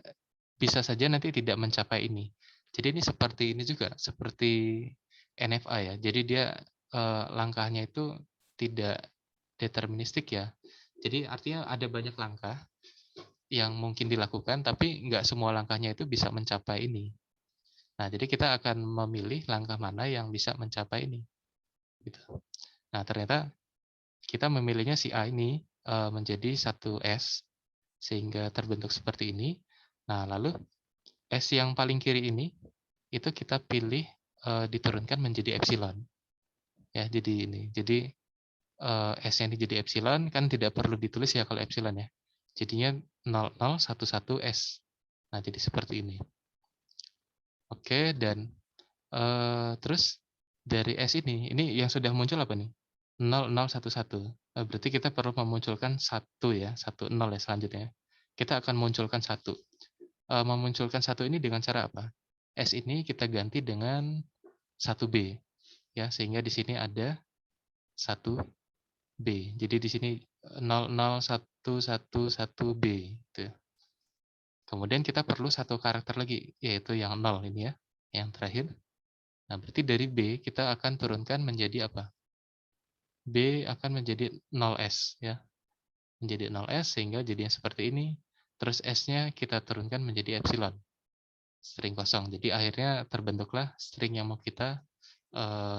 bisa saja nanti tidak mencapai ini. Jadi ini seperti ini juga, seperti NFA ya. Jadi dia langkahnya itu tidak deterministik ya. Jadi artinya ada banyak langkah yang mungkin dilakukan, tapi nggak semua langkahnya itu bisa mencapai ini. Nah, jadi kita akan memilih langkah mana yang bisa mencapai ini. Gitu. Nah, ternyata kita memilihnya si A ini menjadi 1S, sehingga terbentuk seperti ini. Nah, lalu S yang paling kiri ini, itu kita pilih diturunkan menjadi epsilon. Ya, jadi ini. Jadi S yang jadi epsilon kan tidak perlu ditulis ya kalau epsilon ya. Jadinya 0011S. Nah, jadi seperti ini. Oke, dan terus dari S ini yang sudah muncul apa nih? 0011. Berarti kita perlu memunculkan 1 ya, 10 ya selanjutnya. Kita akan munculkan 1. Memunculkan 1 ini dengan cara apa? S ini kita ganti dengan 1B ya, sehingga di sini ada 1B. Jadi di sini 00111B gitu. Kemudian kita perlu satu karakter lagi, yaitu yang 0 ini ya, yang terakhir. Nah, berarti dari B kita akan turunkan menjadi apa? B akan menjadi 0S ya. Menjadi 0S sehingga jadinya seperti ini. Terus S-nya kita turunkan menjadi epsilon. String kosong. Jadi akhirnya terbentuklah string yang mau kita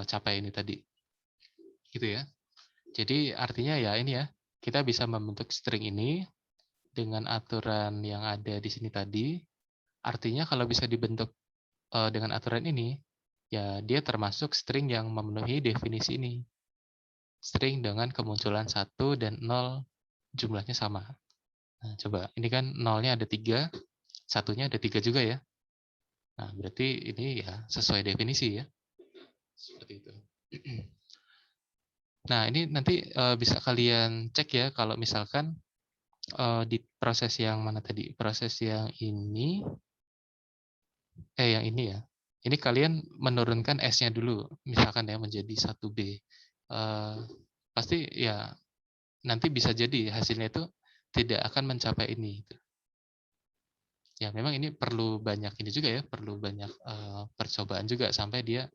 capai ini tadi. Gitu ya. Jadi artinya ya ini ya, kita bisa membentuk string ini dengan aturan yang ada di sini tadi. Artinya kalau bisa dibentuk dengan aturan ini, ya dia termasuk string yang memenuhi definisi ini. String dengan kemunculan 1 dan 0 jumlahnya sama. Nah, coba, ini kan 0-nya ada 3, 1-nya ada 3 juga ya. Nah, berarti ini ya sesuai definisi ya. Seperti itu. Nah, ini nanti bisa kalian cek ya kalau misalkan di proses yang mana tadi? Proses yang ini, yang ini ya. Ini kalian menurunkan S-nya dulu, misalkan ya menjadi 1B. Pasti ya nanti bisa jadi hasilnya itu tidak akan mencapai ini. Gitu. Ya memang ini perlu banyak ini juga ya, perlu banyak percobaan juga sampai dia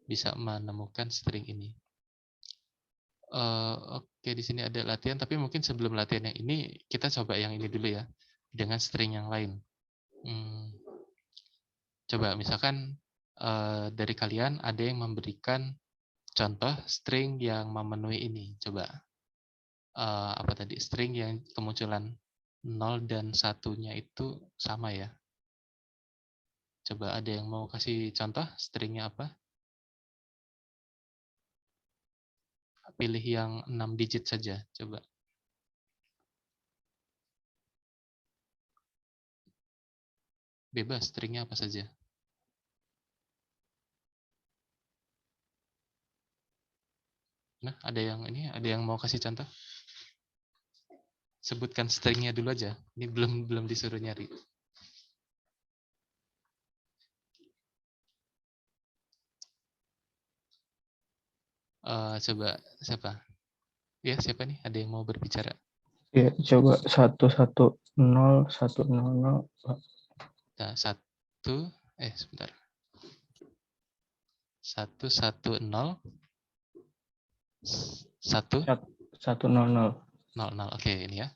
bisa menemukan string ini. Oke, di sini ada latihan, tapi mungkin sebelum latihan yang ini kita coba yang ini dulu ya, dengan string yang lain. Coba misalkan dari kalian ada yang memberikan contoh string yang memenuhi ini. Coba apa tadi? String yang kemunculan 0 dan 1-nya itu sama ya. Coba ada yang mau kasih contoh stringnya apa? Pilih yang 6 digit saja, coba. Bebas, stringnya apa saja. Nah, ada yang mau kasih contoh? Sebutkan stringnya dulu aja. Ini belum disuruh nyari. Coba siapa? Ya, siapa nih? Ada yang mau berbicara? Ya, coba 110 100. Nah, sebentar. 110 100. 100. Oke, ini ya.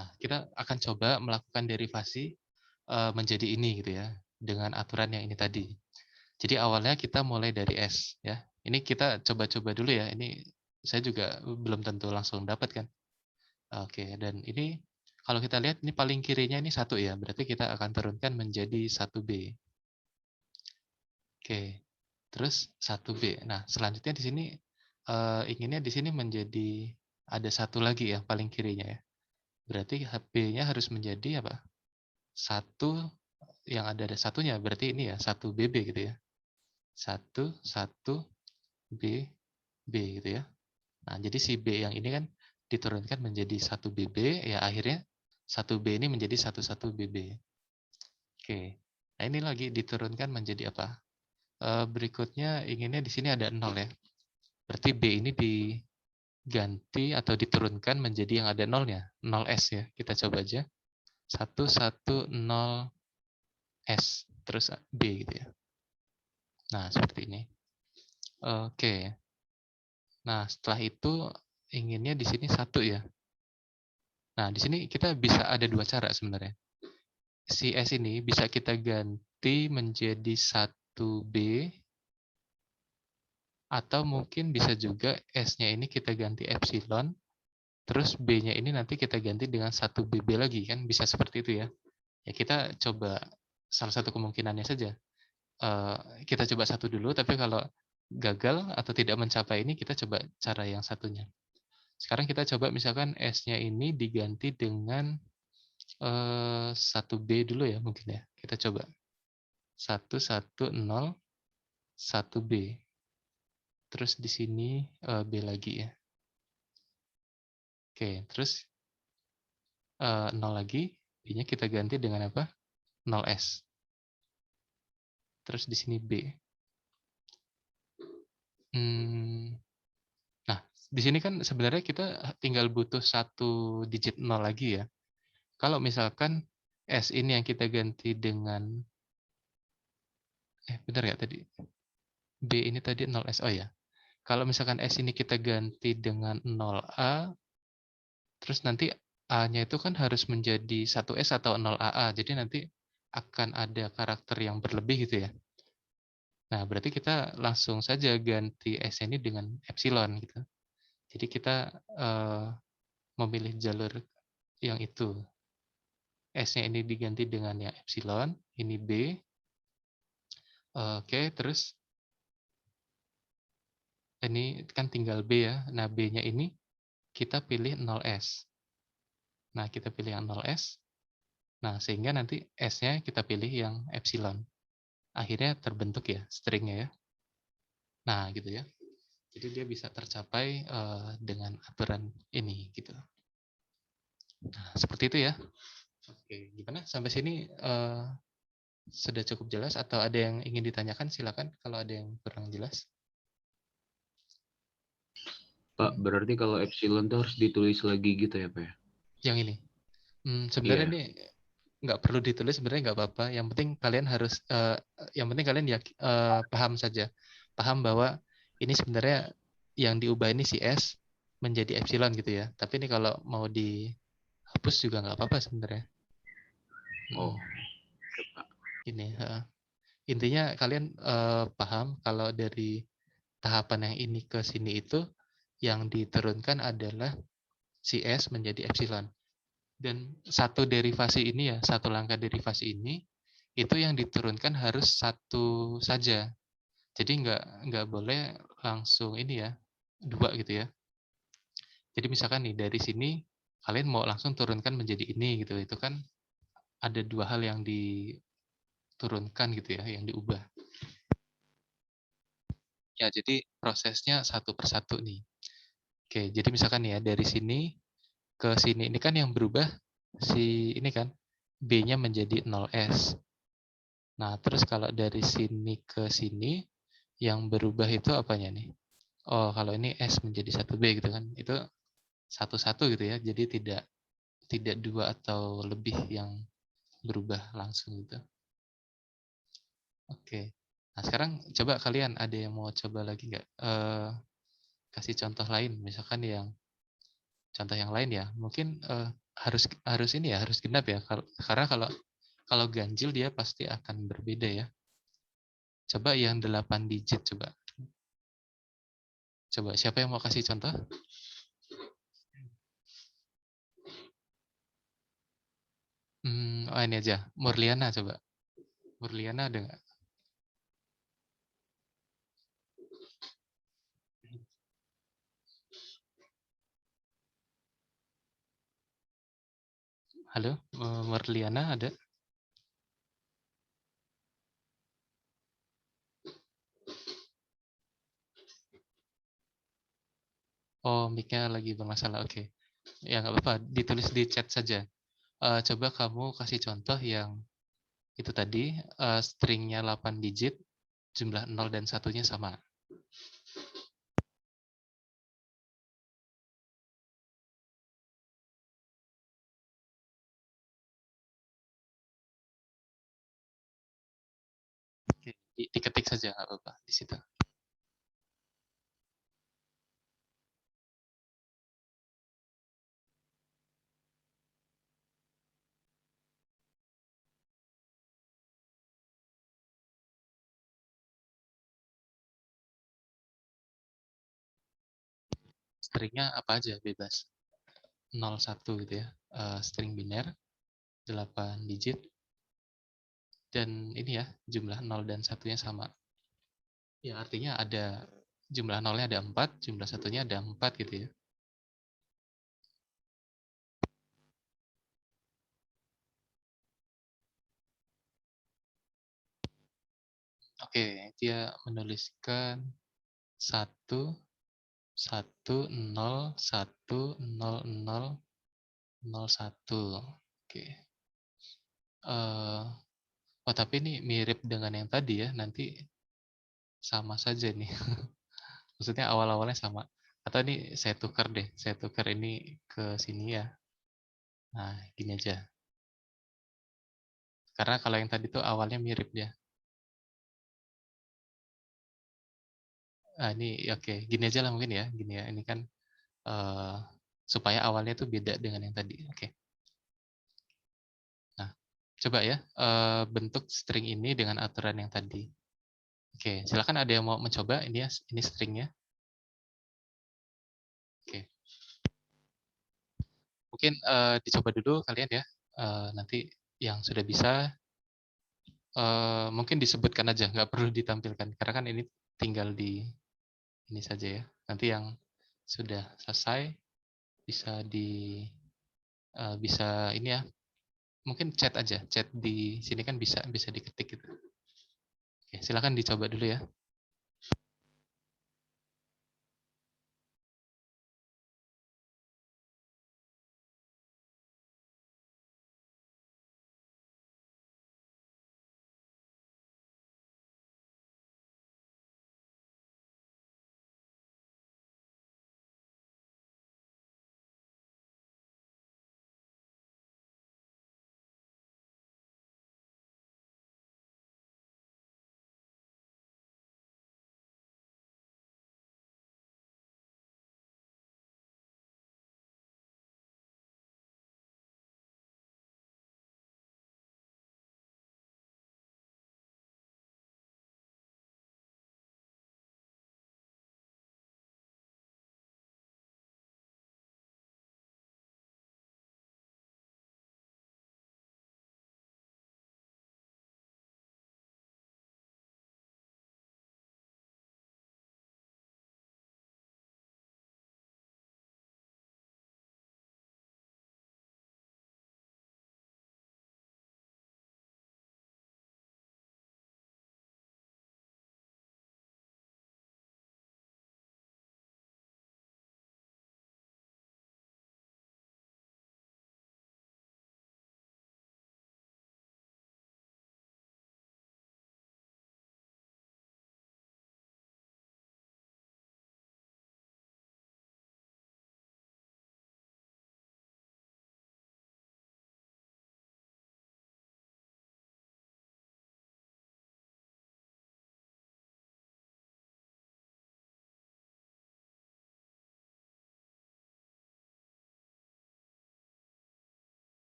Nah, kita akan coba melakukan derivasi menjadi ini gitu ya, dengan aturan yang ini tadi. Jadi awalnya kita mulai dari S ya. Ini kita coba-coba dulu ya. Ini saya juga belum tentu langsung dapat kan. Oke, dan ini kalau kita lihat ini paling kirinya ini 1 ya. Berarti kita akan turunkan menjadi 1B. Oke. Terus 1B. Nah, selanjutnya di sini inginnya di sini menjadi ada 1 lagi ya paling kirinya ya. Berarti B-nya harus menjadi apa? 1 yang ada satunya. Berarti ini ya 1BB gitu ya. 1B B gitu ya. Nah, jadi si B yang ini kan diturunkan menjadi 1BB, ya akhirnya 1B ini menjadi 11BB. Oke. Nah, ini lagi diturunkan menjadi apa? Berikutnya inginnya di sini ada 0 ya. Berarti B ini diganti atau diturunkan menjadi yang ada 0-nya, 0S ya. Kita coba aja. 110S terus B gitu ya. Nah, seperti ini. Oke. Nah, setelah itu inginnya di sini 1 ya. Nah, di sini kita bisa ada 2 cara sebenarnya. Si S ini bisa kita ganti menjadi 1B, atau mungkin bisa juga S-nya ini kita ganti epsilon, terus B-nya ini nanti kita ganti dengan 1BB lagi, kan bisa seperti itu ya. Ya kita coba salah satu kemungkinannya saja. Kita coba satu dulu, tapi kalau gagal atau tidak mencapai ini, kita coba cara yang satunya. Sekarang kita coba misalkan S-nya ini diganti dengan 1B dulu ya mungkin ya. Kita coba. 110 1B. Terus di sini B lagi ya. Oke, terus 0 lagi, B-nya kita ganti dengan apa? 0S. Terus di sini B. Nah, di sini kan sebenarnya kita tinggal butuh satu digit 0 lagi ya. Kalau misalkan S ini yang kita ganti dengan, benar ya tadi? B ini tadi 0S, oh ya. Kalau misalkan S ini kita ganti dengan 0A, terus nanti A-nya itu kan harus menjadi 1S atau 0AA, jadi nanti akan ada karakter yang berlebih gitu ya. Nah, berarti kita langsung saja ganti S ini dengan epsilon gitu. Jadi kita memilih jalur yang itu. S-nya ini diganti dengan yang epsilon, ini B. Oke, terus ini kan tinggal B ya. Nah, B-nya ini kita pilih 0S. Nah, kita pilih yang 0S. Nah, sehingga nanti S-nya kita pilih yang epsilon. Akhirnya terbentuk ya stringnya ya. Nah, gitu ya. Jadi dia bisa tercapai dengan aturan ini gitu. Nah, seperti itu ya. Oke, gimana? Sampai sini sudah cukup jelas atau ada yang ingin ditanyakan? Silakan kalau ada yang kurang jelas. Pak, berarti kalau epsilon itu harus ditulis lagi gitu ya, Pak ya? Yang ini. Sebenarnya Iya. ini nggak perlu ditulis, sebenarnya nggak apa-apa. Yang penting kalian harus, yang penting kalian paham saja. Paham bahwa ini sebenarnya yang diubah ini si S menjadi epsilon gitu ya. Tapi ini kalau mau dihapus juga nggak apa-apa sebenarnya. Oh, Mm, oke, Pak. Ini. Intinya kalian paham kalau dari tahapan yang ini ke sini itu yang diturunkan adalah si S menjadi epsilon. Dan satu derivasi ini ya, satu langkah derivasi ini, itu yang diturunkan harus satu saja. Jadi nggak boleh langsung ini ya, dua gitu ya. Jadi misalkan nih dari sini kalian mau langsung turunkan menjadi ini gitu, itu kan ada dua hal yang diturunkan gitu ya, yang diubah. Ya, jadi prosesnya satu persatu nih. Oke, jadi misalkan ya dari sini ke sini ini kan yang berubah si ini kan B-nya menjadi 0S. Nah, terus kalau dari sini ke sini yang berubah itu apanya nih? Oh, kalau ini S menjadi 1B gitu kan. Itu satu-satu gitu ya. Jadi tidak tidak dua atau lebih yang berubah langsung gitu. Oke. Nah, sekarang coba kalian ada yang mau coba lagi nggak? Kasih contoh lain, misalkan yang contoh yang lain ya. Mungkin harus harus ini ya, harus genap ya. Karena kalau kalau ganjil dia pasti akan berbeda ya. Coba yang 8 digit coba. Coba siapa yang mau kasih contoh? Oh ini aja, Murliana coba. Murliana ada nggak? Halo, Murliana ada? Oh, mic-nya lagi bermasalah. Oke. Ya nggak apa-apa, ditulis di chat saja. Coba kamu kasih contoh yang itu tadi, stringnya 8 digit, jumlah 0 dan satunya sama. Oke, diketik saja nggak apa-apa di situ. Stringnya apa aja bebas. 0, 1 gitu ya. String biner, 8 digit, dan ini ya, jumlah 0 dan satunya sama. Ya artinya ada jumlah nolnya ada 4, jumlah satunya ada 4 gitu ya. Oke, dia menuliskan 1 1 0 1 0 0 0 1. Oke. Oh, tapi ini mirip dengan yang tadi ya, nanti sama saja nih. Maksudnya awal-awalnya sama. Atau ini saya tukar deh, saya tukar ini ke sini ya. Nah, gini aja. Karena kalau yang tadi tuh awalnya mirip ya. Ini oke, gini aja lah mungkin ya, gini ya. Ini kan supaya awalnya tuh beda dengan yang tadi. Oke. Nah, coba ya bentuk string ini dengan aturan yang tadi. Oke, silakan ada yang mau mencoba ini ya, ini stringnya. Oke. Mungkin dicoba dulu kalian ya. Nanti yang sudah bisa mungkin disebutkan aja, nggak perlu ditampilkan karena kan ini tinggal di ini saja ya. Nanti yang sudah selesai bisa bisa ini ya. Mungkin chat aja, chat di sini kan bisa diketik gitu. Oke, silakan dicoba dulu ya.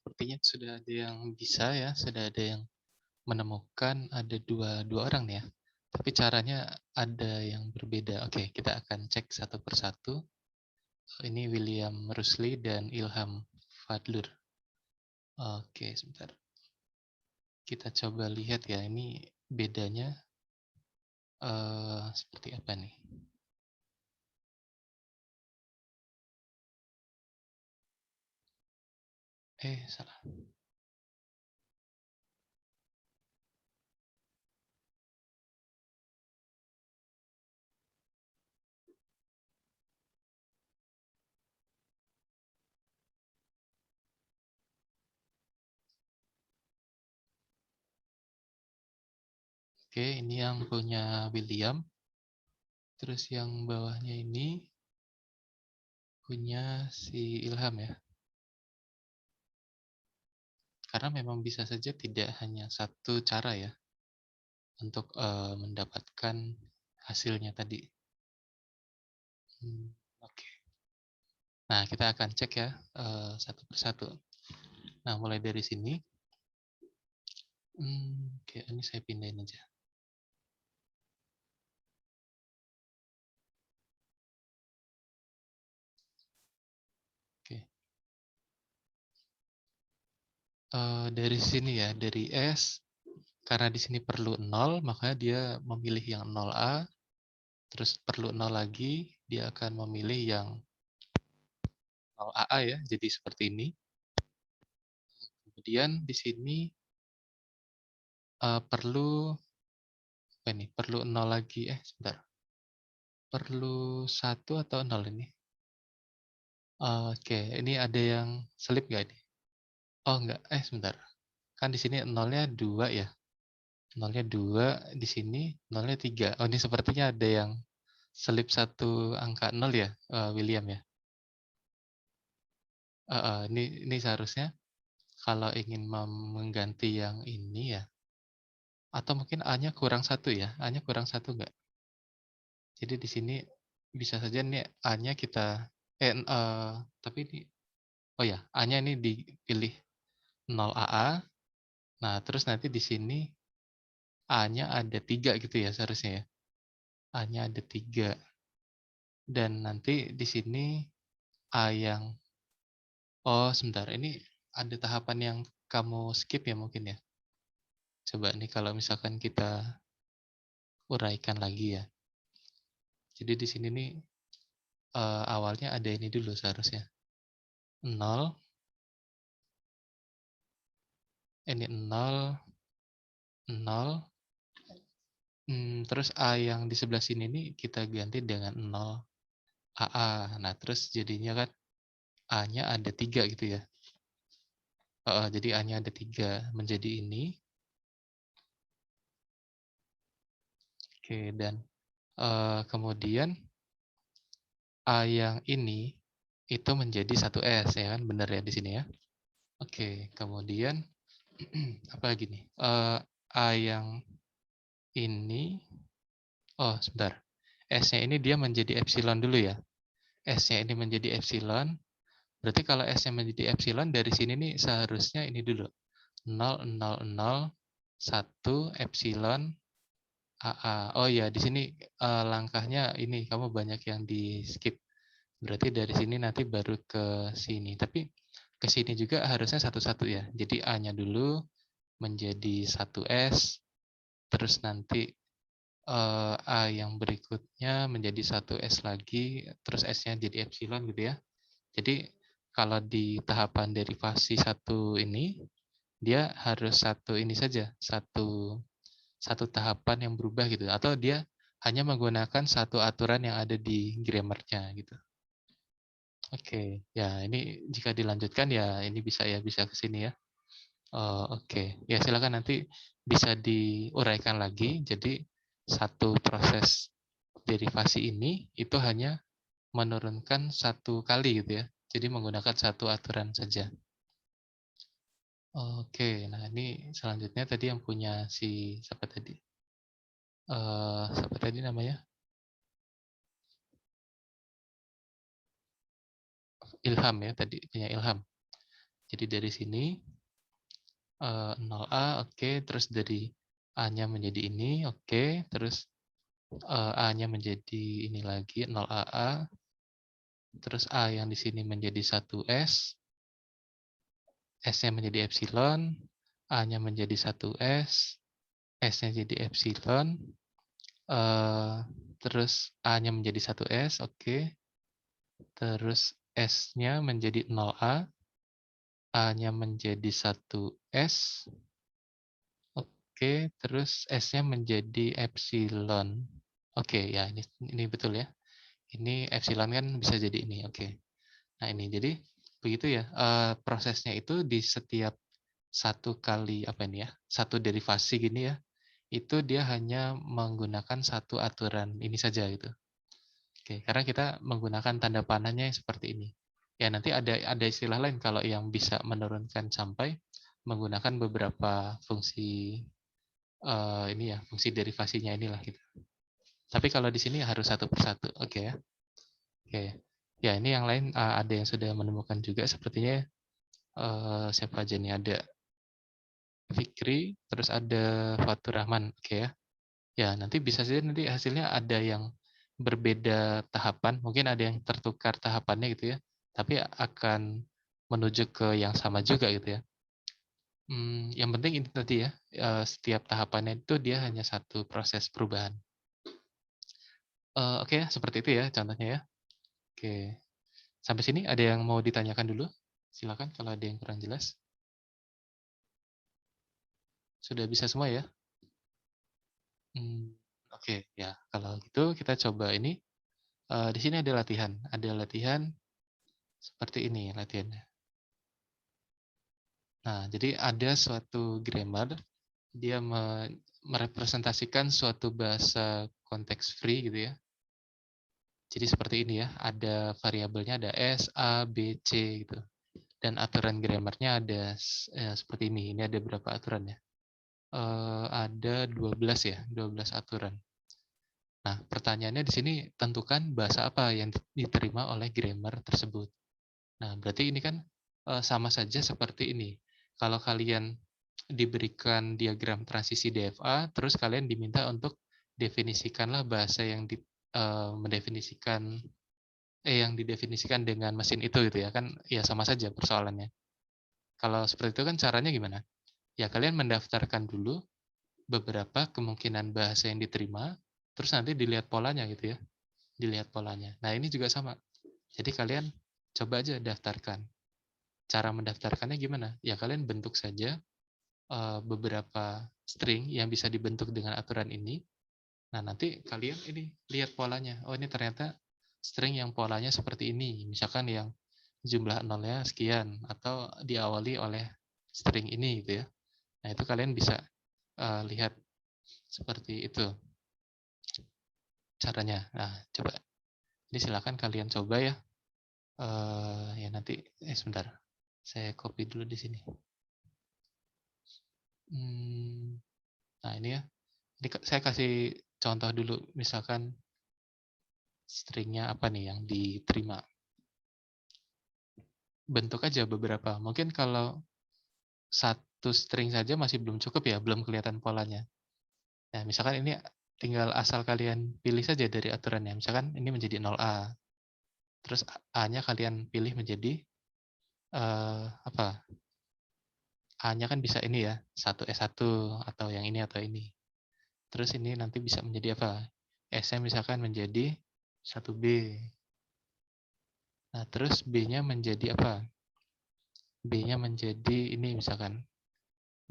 sepertinya sudah ada yang bisa ya, sudah ada yang menemukan ada dua orang nih ya. Tapi caranya ada yang berbeda. Oke, kita akan cek satu persatu. Ini William Rusli dan Ilham Fadlur. Oke, sebentar. Kita coba lihat ya, ini bedanya seperti apa nih. Salah. Oke, ini yang punya William. Terus yang bawahnya ini punya si Ilham ya. Karena memang bisa saja tidak hanya satu cara ya untuk mendapatkan hasilnya tadi. Oke. Nah, kita akan cek ya satu persatu. Nah, mulai dari sini. Oke, ini saya pindahin aja. Oke. Dari sini ya, dari S, karena di sini perlu 0, maka dia memilih yang 0A, terus perlu 0 lagi, dia akan memilih yang 0AA ya, jadi seperti ini. Kemudian di sini perlu apa nih? Perlu 0 lagi. Sebentar. Perlu 1 atau 0 ini? Oke, ini ada yang selip nggak ini? Oh enggak, sebentar. Kan di sini 0-nya 2 ya. 0-nya 2, di sini 0-nya 3. Oh, ini sepertinya ada yang selip satu angka 0 ya, William ya? Ini seharusnya kalau ingin mengganti yang ini ya, atau mungkin A-nya kurang 1 ya? A-nya kurang 1 enggak? Jadi di sini bisa saja nih A-nya kita tapi ini oh ya, A-nya ini dipilih 0 AA. Nah, terus nanti di sini A-nya ada 3 gitu ya seharusnya ya. A-nya ada 3. Dan nanti di sini A yang oh, sebentar. Ini ada tahapan yang kamu skip ya mungkin ya. Coba nih kalau misalkan kita uraikan lagi ya. Jadi di sini nih awalnya ada ini dulu seharusnya. 0, ini 0, 0, terus A yang di sebelah sini nih kita ganti dengan 0 AA. Nah, terus jadinya kan A-nya ada 3 gitu ya. Jadi A-nya ada 3 menjadi ini. Oke, dan kemudian A yang ini itu menjadi 1S ya kan, benar ya di sini ya. Oke, kemudian apa lagi nih? A yang ini, oh sebentar. S-nya ini dia menjadi epsilon dulu ya. S-nya ini menjadi epsilon. Berarti kalau S-nya menjadi epsilon dari sini nih seharusnya ini dulu. 0, 0, 0, 1, epsilon, AA. Oh ya, di sini langkahnya ini kamu banyak yang di skip. Berarti dari sini nanti baru ke sini. Tapi ke sini juga harusnya satu-satu ya. Jadi A-nya dulu menjadi 1S, terus nanti A yang berikutnya menjadi 1S lagi, terus S-nya jadi epsilon gitu ya. Jadi kalau di tahapan derivasi satu ini, dia harus satu ini saja, satu tahapan yang berubah gitu. Atau dia hanya menggunakan satu aturan yang ada di grammarnya gitu. Oke, ya ini jika dilanjutkan ya ini bisa ya, bisa ke sini ya. Oke, ya silakan nanti bisa diuraikan lagi. Jadi satu proses derivasi ini itu hanya menurunkan satu kali gitu ya. Jadi menggunakan satu aturan saja. Oke, nah ini selanjutnya tadi yang punya si siapa tadi? Siapa tadi namanya? Ilham ya, tadi punya Ilham. Jadi dari sini 0A, oke, terus dari A-nya menjadi ini, oke, terus A-nya menjadi ini lagi 0AA, terus A yang di sini menjadi 1S, S-nya menjadi epsilon, A-nya menjadi 1S, S-nya jadi epsilon, terus A-nya menjadi 1S, oke, terus S-nya menjadi 0A, A-nya menjadi 1S, oke, terus S-nya menjadi epsilon. Oke, ya ini betul ya. Ini epsilon kan bisa jadi ini, oke. Nah ini, jadi begitu ya, prosesnya itu di setiap satu kali, apa ini ya, satu derivasi gini ya, itu dia hanya menggunakan satu aturan ini saja gitu. Oke, karena kita menggunakan tanda panahnya yang seperti ini. Ya nanti ada istilah lain kalau yang bisa menurunkan sampai menggunakan beberapa fungsi ini ya, fungsi derivasinya inilah gitu. Tapi kalau di sini harus satu persatu, oke ya. Oke, ya ini yang lain ada yang sudah menemukan juga sepertinya. Siapa aja nih, ada Fikri, terus ada Fatur Rahman, oke ya. Ya nanti bisa saja nanti hasilnya ada yang berbeda tahapan, mungkin ada yang tertukar tahapannya gitu ya, tapi akan menuju ke yang sama juga gitu ya. Yang penting ini tadi ya, setiap tahapannya itu dia hanya satu proses perubahan. Oke ya, seperti itu ya contohnya ya. Oke, sampai sini ada yang mau ditanyakan dulu? Silakan kalau ada yang kurang jelas. Sudah bisa semua ya? Oke ya, kalau gitu kita coba ini. Di sini ada latihan. Ada latihan seperti ini latihannya. Nah, jadi ada suatu grammar, dia merepresentasikan suatu bahasa konteks free gitu ya. Jadi seperti ini ya, ada variabelnya ada S, A, B, C gitu. Dan aturan grammarnya ada seperti ini. Ini ada berapa aturan ya? Ada 12 ya, 12 aturan. Nah, pertanyaannya di sini tentukan bahasa apa yang diterima oleh grammar tersebut. Nah, berarti ini kan sama saja seperti ini. Kalau kalian diberikan diagram transisi DFA, terus kalian diminta untuk definisikanlah bahasa yang mendefinisikan yang didefinisikan dengan mesin itu gitu ya, kan ya sama saja persoalannya. Kalau seperti itu kan caranya gimana? Ya kalian mendaftarkan dulu beberapa kemungkinan bahasa yang diterima, terus nanti dilihat polanya gitu ya. Dilihat polanya. Nah, ini juga sama. Jadi kalian coba aja daftarkan. Cara mendaftarkannya gimana? Ya kalian bentuk saja beberapa string yang bisa dibentuk dengan aturan ini. Nah, nanti kalian ini lihat polanya. Oh, ini ternyata string yang polanya seperti ini. Misalkan yang jumlah nolnya sekian atau diawali oleh string ini gitu ya. Nah, itu kalian bisa lihat seperti itu caranya. Nah, coba. Ini silakan kalian coba ya. Ya nanti sebentar. Saya copy dulu di sini. Nah, ini ya. Ini saya kasih contoh dulu, misalkan stringnya apa nih yang diterima. Bentuk aja beberapa. Mungkin kalau satu string saja masih belum cukup ya, belum kelihatan polanya. Nah, misalkan ini tinggal asal kalian pilih saja dari aturannya. Misalkan ini menjadi 0A. Terus A-nya kalian pilih menjadi apa? A-nya kan bisa ini ya, 1S1 atau yang ini atau ini. Terus ini nanti bisa menjadi apa? S-nya misalkan menjadi 1B. Nah, terus B-nya menjadi apa? B-nya menjadi ini misalkan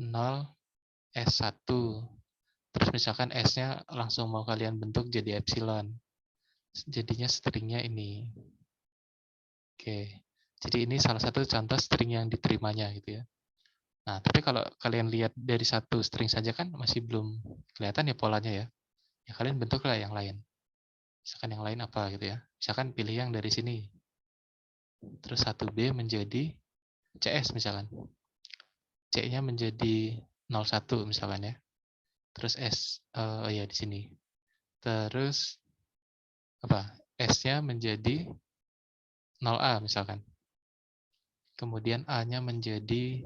0S1. Terus misalkan S-nya langsung mau kalian bentuk jadi epsilon. Jadinya stringnya ini. Oke. Jadi ini salah satu contoh string yang diterimanya gitu ya. Nah, tapi kalau kalian lihat dari satu string saja kan masih belum kelihatan ya polanya ya. Ya kalian bentuklah yang lain. Misalkan yang lain apa gitu ya. Misalkan pilih yang dari sini. Terus 1B menjadi CS misalkan. C-nya menjadi 01 misalkan ya. Terus S, oh ya di sini. Terus apa? S-nya menjadi 0A misalkan. kemudian A-nya menjadi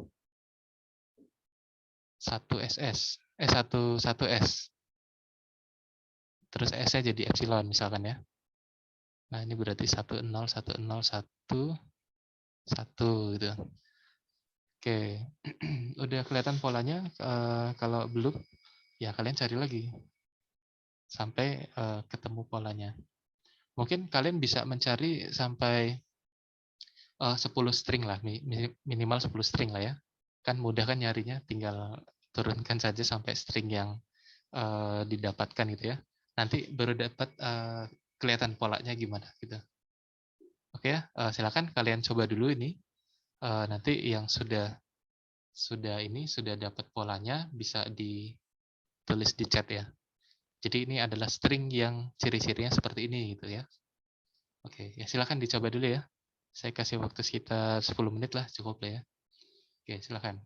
1SS, 1S. Terus S-nya jadi epsilon misalkan ya. Nah, ini berarti 10, 10, 1, 1 gitu. Oke, udah kelihatan polanya. Kalau belum, ya kalian cari lagi sampai ketemu polanya. Mungkin kalian bisa mencari sampai 10 string lah, minimal 10 string lah ya. Kan mudah kan nyarinya, tinggal turunkan saja sampai string yang didapatkan gitu ya. Nanti baru dapat kelihatan polanya gimana gitu. Oke ya, silakan kalian coba dulu ini. Nanti yang sudah dapat polanya bisa ditulis di chat ya. Jadi ini adalah string yang ciri-cirinya seperti ini gitu ya. Oke, ya silakan dicoba dulu ya. Saya kasih waktu sekitar 10 menit lah, cukup lah ya. Oke, silakan.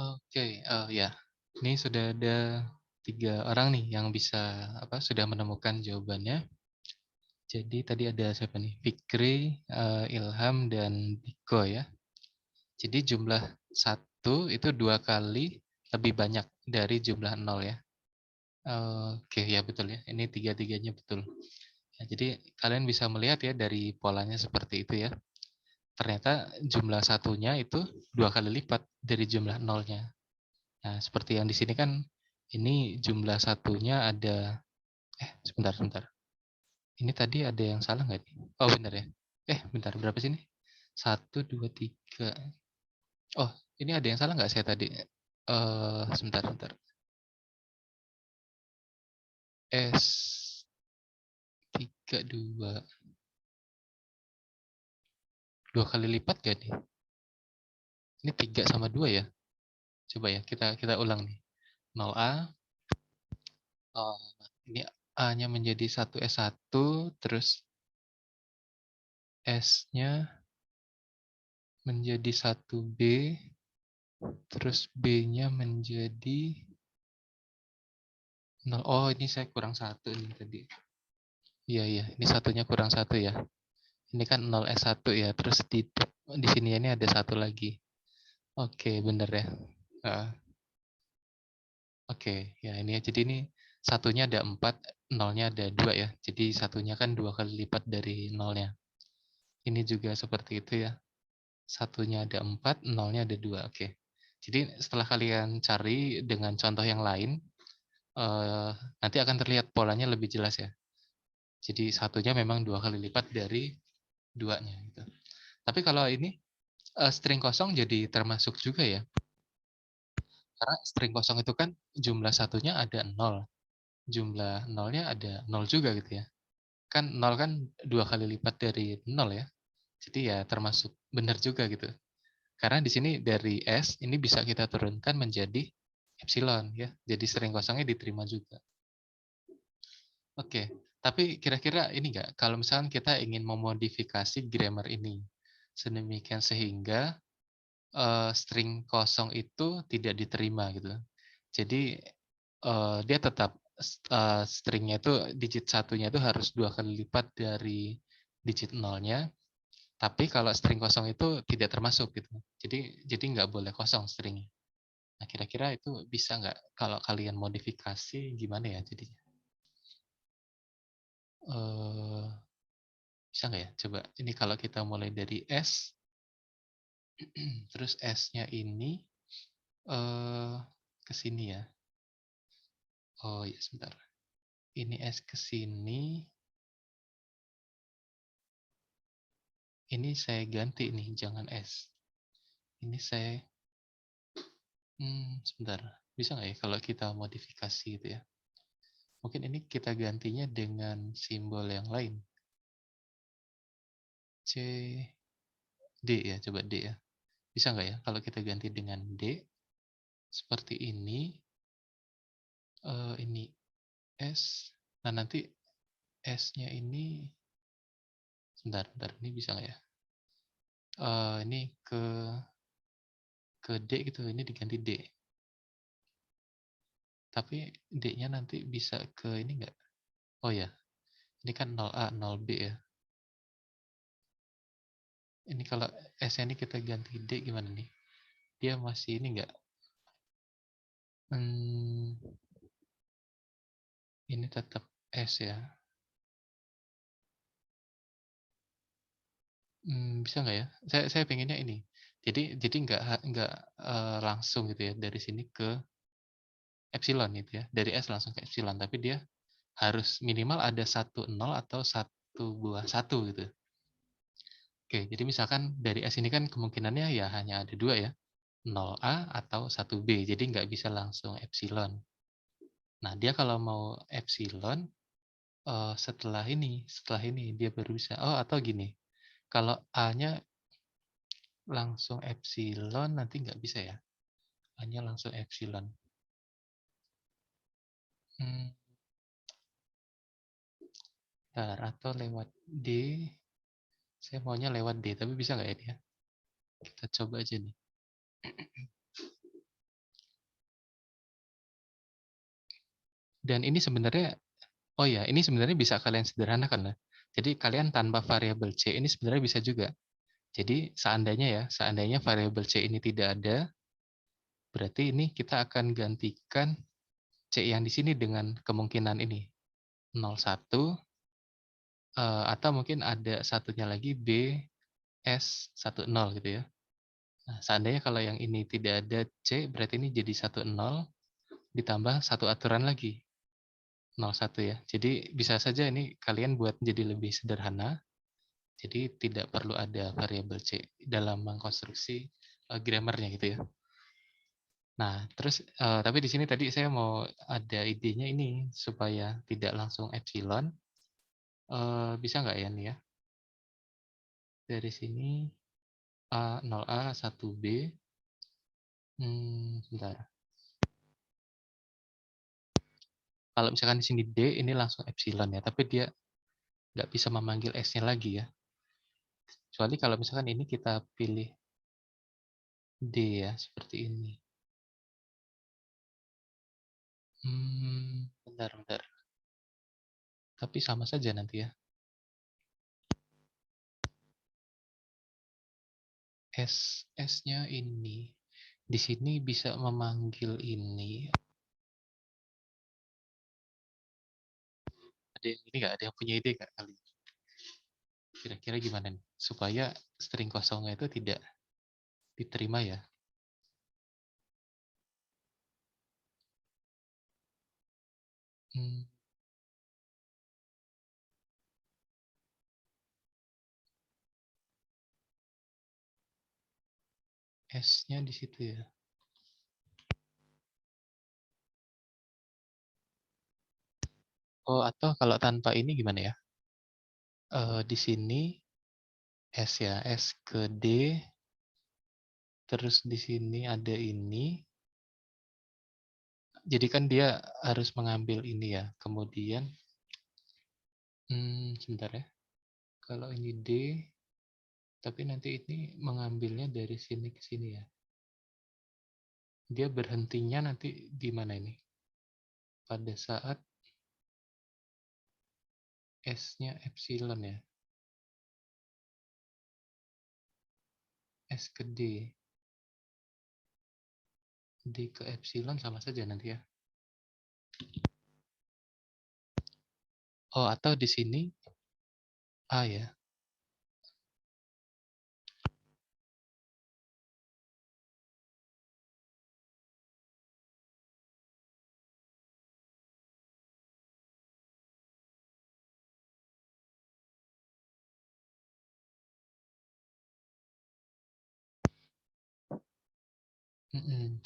Oke, ya. Ini sudah ada 3 orang nih yang bisa sudah menemukan jawabannya. Jadi tadi ada siapa nih? Fikri, Ilham, dan Diko ya. Jadi jumlah 1 itu 2 kali lebih banyak dari jumlah 0 ya. Oke, ya betul ya. Ini tiga-tiganya betul. Ya, jadi kalian bisa melihat ya dari polanya seperti itu ya. Ternyata jumlah satunya itu 2 kali lipat dari jumlah nolnya. Nah, seperti yang di sini kan ini jumlah satunya ada sebentar sebentar. Ini tadi ada yang salah nggak nih? Oh, benar ya. Bentar, berapa sih ini? 1, 2, 3. Oh, ini ada yang salah nggak saya tadi? Sebentar sebentar. S 3, 2. 2 kali lipat gak nih? Ini 3 sama 2 ya? Coba ya, kita ulang nih. 0A, ini A-nya menjadi 1S1, terus S-nya menjadi 1B, terus B-nya menjadi 0. Oh, ini saya kurang 1 nih tadi. Iya, iya, ini satunya kurang 1 ya. Ini kan 0S1 ya, terus di sini ini ada 1 lagi. Oke, bener ya. Oke, ya ini ya. Jadi ini satunya ada 4, nolnya ada 2 ya. Jadi satunya kan 2 kali lipat dari nolnya. Ini juga seperti itu ya. Satunya ada 4, nolnya ada 2. Oke. Jadi setelah kalian cari dengan contoh yang lain, nanti akan terlihat polanya lebih jelas ya. Jadi satunya memang 2 kali lipat dari 2-nya gitu. Tapi kalau ini string kosong jadi termasuk juga ya. Karena string kosong itu kan jumlah satunya ada 0. Jumlah nolnya ada 0 juga gitu ya. Kan 0 kan 2 kali lipat dari 0 ya. Jadi ya termasuk benar juga gitu. Karena di sini dari S ini bisa kita turunkan menjadi epsilon ya. Jadi string kosongnya diterima juga. Oke, tapi kira-kira ini enggak, kalau misalkan kita ingin memodifikasi grammar ini sedemikian sehingga string kosong itu tidak diterima gitu. Jadi dia tetap stringnya itu digit satunya itu harus 2 kali lipat dari digit nolnya, tapi kalau string kosong itu tidak termasuk gitu. Jadi nggak boleh kosong stringnya. Nah, kira-kira itu bisa nggak kalau kalian modifikasi gimana ya jadinya? Eh, Bisa nggak ya? Coba ini kalau kita mulai dari S, terus S-nya ini ke sini ya. Oh ya sebentar. Ini S ke sini. Ini saya ganti nih, jangan S. Ini saya sebentar. Bisa nggak ya kalau kita modifikasi gitu ya? Mungkin ini kita gantinya dengan simbol yang lain. C, D ya, coba D ya. Bisa nggak ya kalau kita ganti dengan D seperti ini, ini S. Nah nanti S-nya ini, sebentar, ini bisa nggak ya? Ini ke D gitu, ini diganti D. Tapi D-nya nanti bisa ke ini nggak? Oh ya, ini kan 0A, 0B ya. Ini kalau S-nya ini kita ganti D gimana nih? Dia masih ini nggak? Ini tetap S ya. Bisa nggak ya? Saya pengennya ini. Jadi nggak langsung gitu ya dari sini ke epsilon gitu ya. Dari S langsung ke epsilon, tapi dia harus minimal ada 1 0 atau 1 buah 1 gitu. Oke, jadi misalkan dari S ini kan kemungkinannya ya hanya ada 2 ya. 0A atau 1B. Jadi nggak bisa langsung epsilon. Nah, dia kalau mau epsilon setelah ini dia baru bisa. Oh, atau gini. Kalau A-nya langsung epsilon nanti nggak bisa ya. A-nya langsung epsilon. Bentar, atau lewat D. Saya maunya lewat D, tapi bisa nggak ya dia? Kita coba aja nih. Dan ini sebenarnya, oh ya, ini sebenarnya bisa kalian sederhanakan lah. Jadi kalian tanpa variabel C ini sebenarnya bisa juga. Jadi seandainya variabel C ini tidak ada, berarti ini kita akan gantikan C yang di sini dengan kemungkinan ini 01, atau mungkin ada satunya lagi B S10 gitu ya. Nah, seandainya kalau yang ini tidak ada C, berarti ini jadi 10 ditambah satu aturan lagi 01 ya. Jadi bisa saja ini kalian buat jadi lebih sederhana. Jadi tidak perlu ada variabel C dalam mengkonstruksi grammarnya gitu ya. Nah, terus tapi di sini tadi saya mau ada idenya ini supaya tidak langsung epsilon. Bisa nggak ya nih ya? Dari sini A 0A 1B. Sebentar. Kalau misalkan di sini D ini langsung epsilon ya, tapi dia nggak bisa memanggil S-nya lagi ya. Kecuali kalau misalkan ini kita pilih D ya, seperti ini. Bentar, bentar. Tapi sama saja nanti ya. S-nya ini. Di sini bisa memanggil ini. Ada yang ini nggak? Ada yang punya ide nggak kali? Kira-kira gimana nih? Supaya string kosongnya itu tidak diterima ya. Hmm, S-nya di situ ya. Oh, atau kalau tanpa ini gimana ya? Di sini S ya, S ke D, terus di sini ada ini. Jadi kan dia harus mengambil ini ya. Kemudian, sebentar ya. Kalau ini D, tapi nanti ini mengambilnya dari sini ke sini ya. Dia berhentinya nanti di mana ini? Pada saat S-nya epsilon ya. S ke D. D ke epsilon sama saja nanti ya. Oh, atau di sini A ya.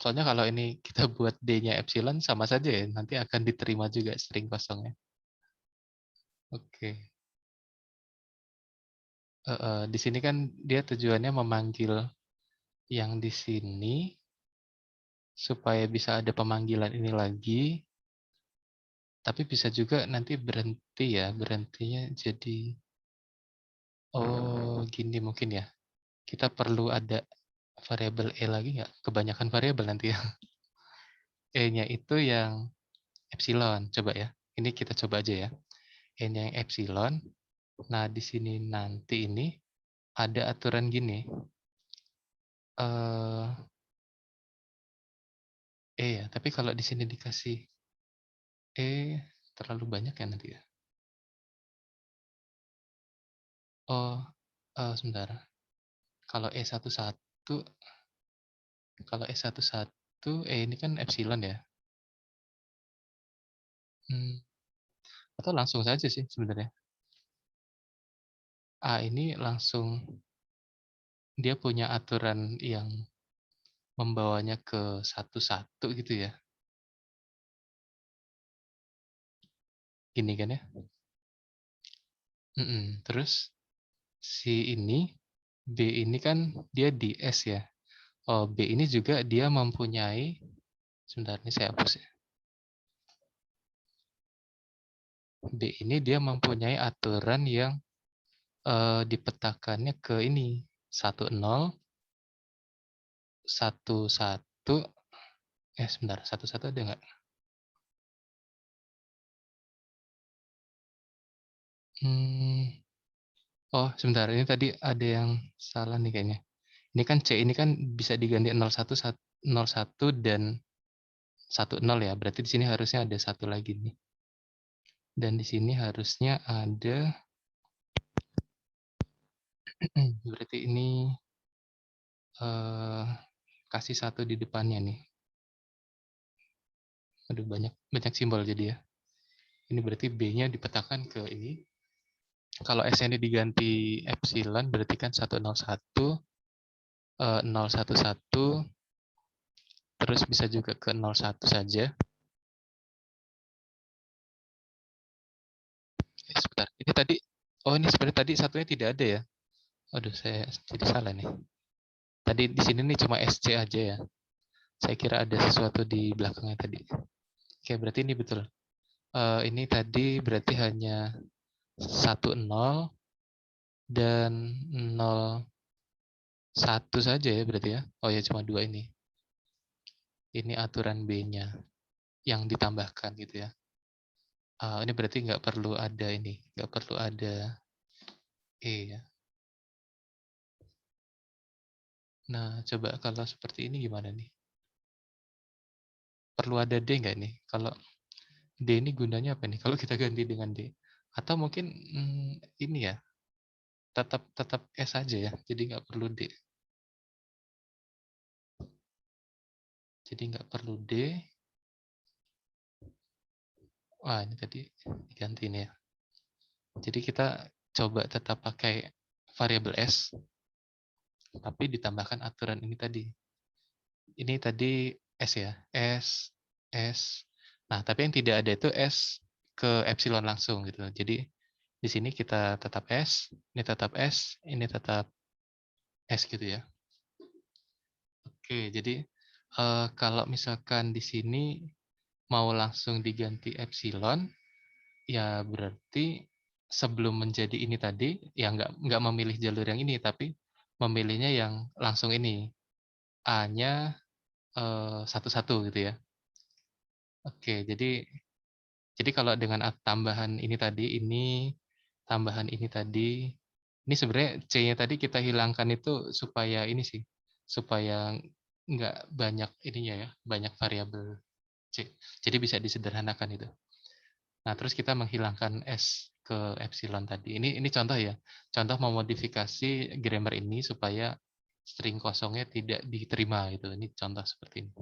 Soalnya kalau ini kita buat D-nya epsilon sama saja ya, nanti akan diterima juga string kosongnya. Oke. Di sini kan dia tujuannya memanggil yang di sini supaya bisa ada pemanggilan ini lagi, tapi bisa juga nanti berhenti ya, berhentinya jadi, oh gini mungkin ya, kita perlu ada variabel E lagi nggak? Kebanyakan variabel nanti ya. E-nya itu yang epsilon, coba ya. Ini kita coba aja ya. E-nya yang epsilon. Nah, di sini nanti ini ada aturan gini. Ya, tapi kalau di sini dikasih E terlalu banyak ya nanti ya. Oh, sebentar. Kalau E11, kalau E11, ini kan epsilon ya. Atau langsung saja sih sebenarnya. A ini langsung dia punya aturan yang membawanya ke satu gitu ya. Gini kan ya. Terus si ini, B ini kan dia di S ya. Oh, B ini juga dia mempunyai, sebentar ini saya hapus ya. B ini dia mempunyai aturan yang dipetakannya ke ini 10, 11. Sebentar, 11 ada nggak? Oh, sebentar. Ini tadi ada yang salah nih kayaknya. Ini kan C ini kan bisa diganti 01, 01 dan 10 ya. Berarti di sini harusnya ada satu lagi nih. Dan di sini harusnya ada berarti ini kasih satu di depannya nih. Aduh, banyak simbol jadi ya. Ini berarti B-nya dipetakan ke ini. Kalau S-nya diganti epsilon berarti kan 101, 011, terus bisa juga ke 01 saja. Sebentar, ini tadi, oh ini sebenarnya tadi satunya tidak ada ya. Aduh, saya jadi salah nih. Tadi di sini nih cuma SC aja ya. Saya kira ada sesuatu di belakangnya tadi. Oke, berarti ini betul. Ini tadi berarti hanya 10 dan 01 saja ya berarti ya. Oh ya, cuma dua ini. Ini aturan B-nya yang ditambahkan gitu ya. Ini berarti nggak perlu ada ini, nggak perlu ada E ya. Nah, coba kalau seperti ini gimana nih? Perlu ada D nggak nih? Kalau D ini gunanya apa nih? Kalau kita ganti dengan D, atau mungkin ini ya, tetap S saja ya. Jadi nggak perlu D. Jadi nggak perlu D. Wah, ini tadi diganti nih ya. Jadi kita coba tetap pakai variabel S, tapi ditambahkan aturan ini tadi. Ini tadi S ya, S. Nah, tapi yang tidak ada itu S ke epsilon langsung gitu. Jadi di sini kita tetap S, ini tetap S gitu ya. Oke, jadi kalau misalkan di sini mau langsung diganti epsilon, ya berarti sebelum menjadi ini tadi, ya nggak memilih jalur yang ini, tapi memilihnya yang langsung ini, A-nya satu-satu gitu ya. Oke, jadi kalau dengan tambahan ini tadi, tambahan ini tadi, ini sebenarnya C-nya tadi kita hilangkan itu supaya ini sih, supaya nggak banyak ininya ya, banyak variabel C. Jadi bisa disederhanakan itu. Nah, terus kita menghilangkan S ke epsilon tadi. Ini contoh ya, contoh memodifikasi grammar ini supaya string kosongnya tidak diterima gitu. Ini contoh seperti ini.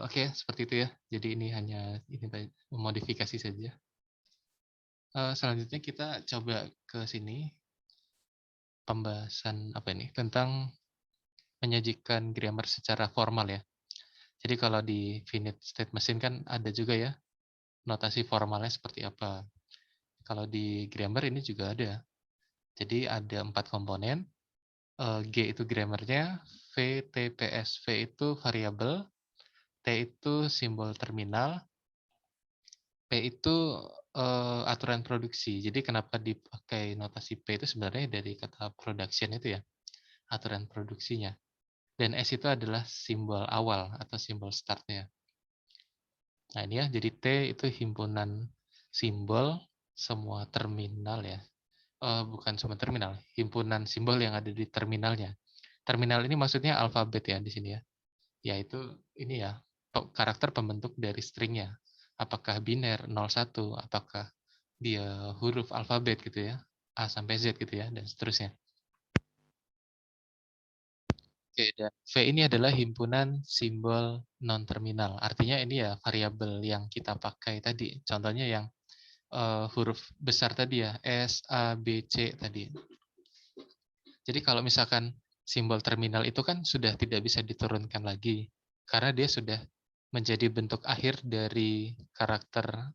Oke, seperti itu ya. Jadi ini hanya ini memodifikasi saja. Selanjutnya kita coba ke sini pembahasan apa ini tentang menyajikan grammar secara formal ya. Jadi kalau di finite state machine kan ada juga ya notasi formalnya seperti apa. Kalau di grammar ini juga ada. Jadi ada 4 komponen. G itu grammarnya, V, T, P, S. V itu variabel, T itu simbol terminal, P itu aturan produksi. Jadi kenapa dipakai notasi P itu sebenarnya dari kata production itu ya, aturan produksinya. Dan S itu adalah simbol awal atau simbol startnya. Nah ini ya, jadi T itu himpunan simbol semua terminal ya. Bukan semua terminal, himpunan simbol yang ada di terminalnya. Terminal ini maksudnya alfabet ya di sini ya. Yaitu ini ya, karakter pembentuk dari stringnya. Apakah biner 01, apakah dia huruf alfabet gitu ya, A sampai Z gitu ya, dan seterusnya. Oke, dan V ini adalah himpunan simbol non-terminal. Artinya ini ya variabel yang kita pakai tadi. Contohnya yang huruf besar tadi ya, S, A, B, C tadi. Jadi kalau misalkan simbol terminal itu kan sudah tidak bisa diturunkan lagi. Karena dia sudah menjadi bentuk akhir dari karakter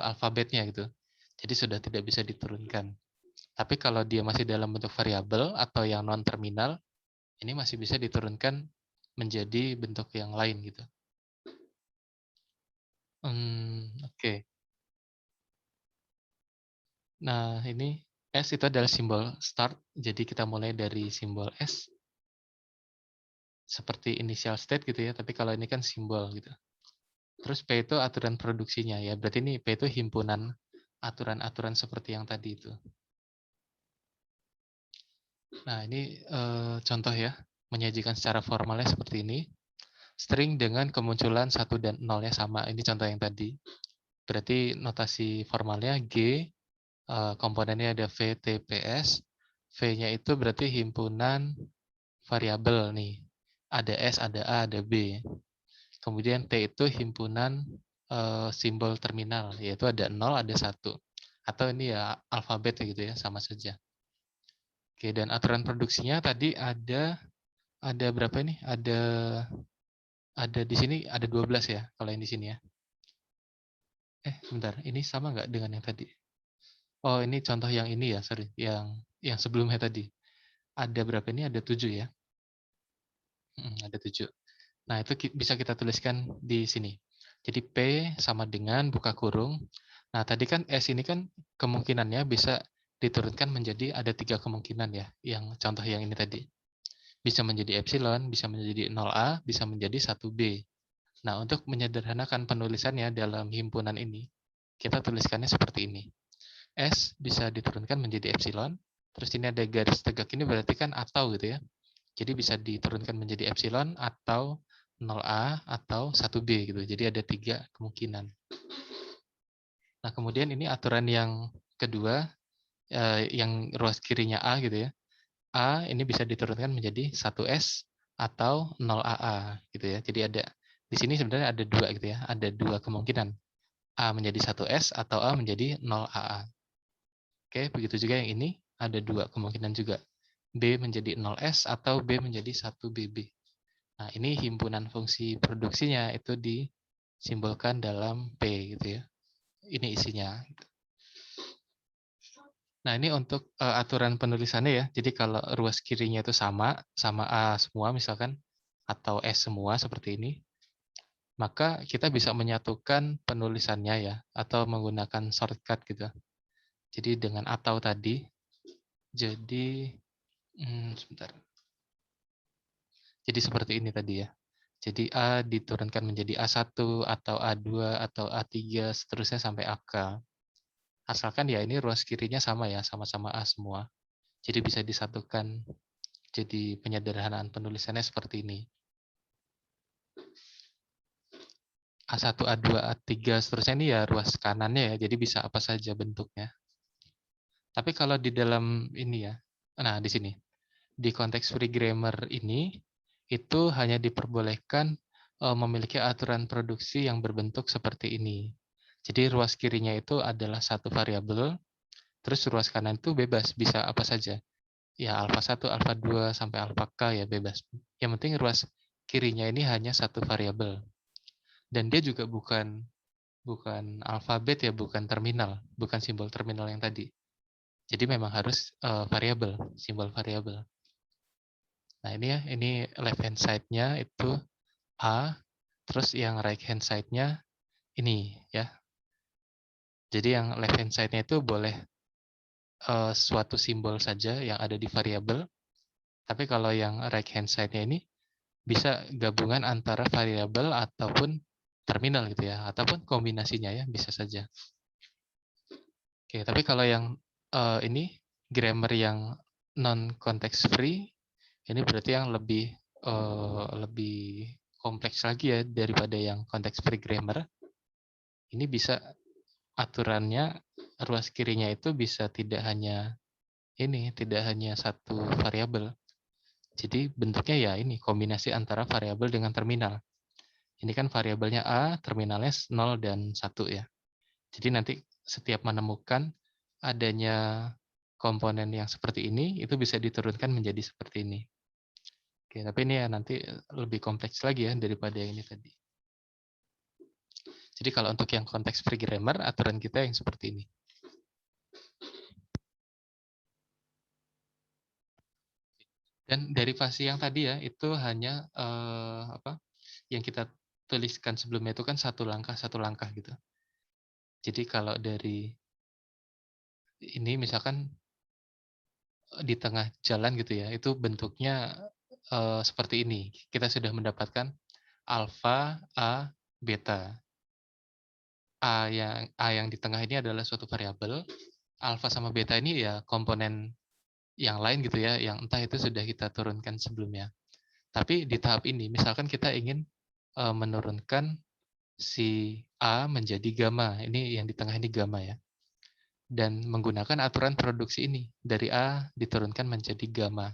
alfabetnya gitu. Jadi sudah tidak bisa diturunkan. Tapi kalau dia masih dalam bentuk variabel atau yang non-terminal, ini masih bisa diturunkan menjadi bentuk yang lain gitu. Oke. Nah, ini S itu adalah simbol start. Jadi kita mulai dari simbol S. Seperti initial state gitu ya, tapi kalau ini kan simbol gitu. Terus P itu aturan produksinya ya, berarti ini P itu himpunan aturan-aturan seperti yang tadi itu. Nah, ini contoh ya, menyajikan secara formalnya seperti ini. String dengan kemunculan 1 dan 0-nya sama. Ini contoh yang tadi. Berarti notasi formalnya G, komponennya ada V, T, P, S. V-nya itu berarti himpunan variabel nih. Ada S, ada A, ada B. Kemudian T itu himpunan simbol terminal, yaitu ada 0, ada 1. Atau ini ya alfabet gitu ya, sama saja. Oke, dan aturan produksinya tadi ada berapa ini? Ada di sini ada 12 ya, kalau yang di sini ya. Sebentar, ini sama nggak dengan yang tadi? Oh, ini contoh yang ini ya, sorry, yang sebelumnya tadi. Ada berapa ini? Ada 7 ya. Ada 7. Nah, itu bisa kita tuliskan di sini. Jadi P sama dengan buka kurung. Nah, tadi kan S ini kan kemungkinannya bisa diturunkan menjadi ada 3 kemungkinan ya, yang contoh yang ini tadi. Bisa menjadi epsilon, bisa menjadi 0A, bisa menjadi 1B. Nah, untuk menyederhanakan penulisannya dalam himpunan ini, kita tuliskannya seperti ini. S bisa diturunkan menjadi epsilon, terus ini ada garis tegak ini berarti kan atau gitu ya. Jadi bisa diturunkan menjadi epsilon atau 0A atau 1B gitu. Jadi ada 3 kemungkinan. Nah, kemudian ini aturan yang kedua, yang ruas kirinya A gitu ya. A ini bisa diturunkan menjadi 1S atau 0AA gitu ya. Jadi ada di sini sebenarnya ada 2 gitu ya. Ada 2 kemungkinan. A menjadi 1S atau A menjadi 0AA. Oke, begitu juga yang ini ada 2 kemungkinan juga. B menjadi 0S atau B menjadi 1BB. Nah, ini himpunan fungsi produksinya itu disimbolkan dalam P gitu ya. Ini isinya. Nah, ini untuk aturan penulisannya ya. Jadi kalau ruas kirinya itu sama A semua misalkan, atau S semua seperti ini, maka kita bisa menyatukan penulisannya ya, atau menggunakan shortcut gitu. Jadi dengan atau tadi, jadi sebentar. Jadi seperti ini tadi ya. Jadi A diturunkan menjadi A1 atau A2 atau A3 seterusnya sampai AK. Asalkan ya ini ruas kirinya sama ya, sama-sama A semua. Jadi bisa disatukan jadi penyederhanaan penulisannya seperti ini. A1, A2, A3 seterusnya ini ya ruas kanannya ya, jadi bisa apa saja bentuknya. Tapi kalau di dalam ini ya, nah di sini, di konteks free grammar ini, itu hanya diperbolehkan memiliki aturan produksi yang berbentuk seperti ini. Jadi ruas kirinya itu adalah satu variabel, terus ruas kanan itu bebas, bisa apa saja. Ya alfa 1, alfa 2, sampai alfa K ya bebas. Yang penting ruas kirinya ini hanya satu variabel. Dan dia juga bukan alfabet ya, bukan terminal, bukan simbol terminal yang tadi. Jadi memang harus variabel, simbol variabel. Nah ini ya, ini left hand side-nya itu A, terus yang right hand side-nya ini ya. Jadi yang left hand side-nya itu boleh suatu simbol saja yang ada di variabel. Tapi kalau yang right hand side-nya ini bisa gabungan antara variabel ataupun terminal gitu ya, ataupun kombinasinya ya, bisa saja. Oke, tapi kalau yang ini grammar yang non context free, ini berarti yang lebih lebih kompleks lagi ya daripada yang context free grammar. Ini bisa aturannya ruas kirinya itu bisa tidak hanya satu variabel. Jadi bentuknya ya ini kombinasi antara variabel dengan terminal. Ini kan variabelnya A, terminalnya 0 dan 1 ya. Jadi nanti setiap menemukan adanya komponen yang seperti ini, itu bisa diturunkan menjadi seperti ini. Oke, tapi ini ya nanti lebih kompleks lagi ya daripada yang ini tadi. Jadi kalau untuk yang konteks free grammar, aturan kita yang seperti ini. Dan derivasi yang tadi ya, itu hanya yang kita tuliskan sebelumnya itu kan satu langkah gitu. Jadi kalau dari ini misalkan di tengah jalan gitu ya, itu bentuknya seperti ini. Kita sudah mendapatkan alfa, A, beta. A yang di tengah ini adalah suatu variabel, alfa sama beta ini ya komponen yang lain gitu ya, yang entah itu sudah kita turunkan sebelumnya. Tapi di tahap ini, misalkan kita ingin menurunkan si A menjadi gamma, ini yang di tengah ini gamma ya, dan menggunakan aturan produksi ini, dari A diturunkan menjadi gamma.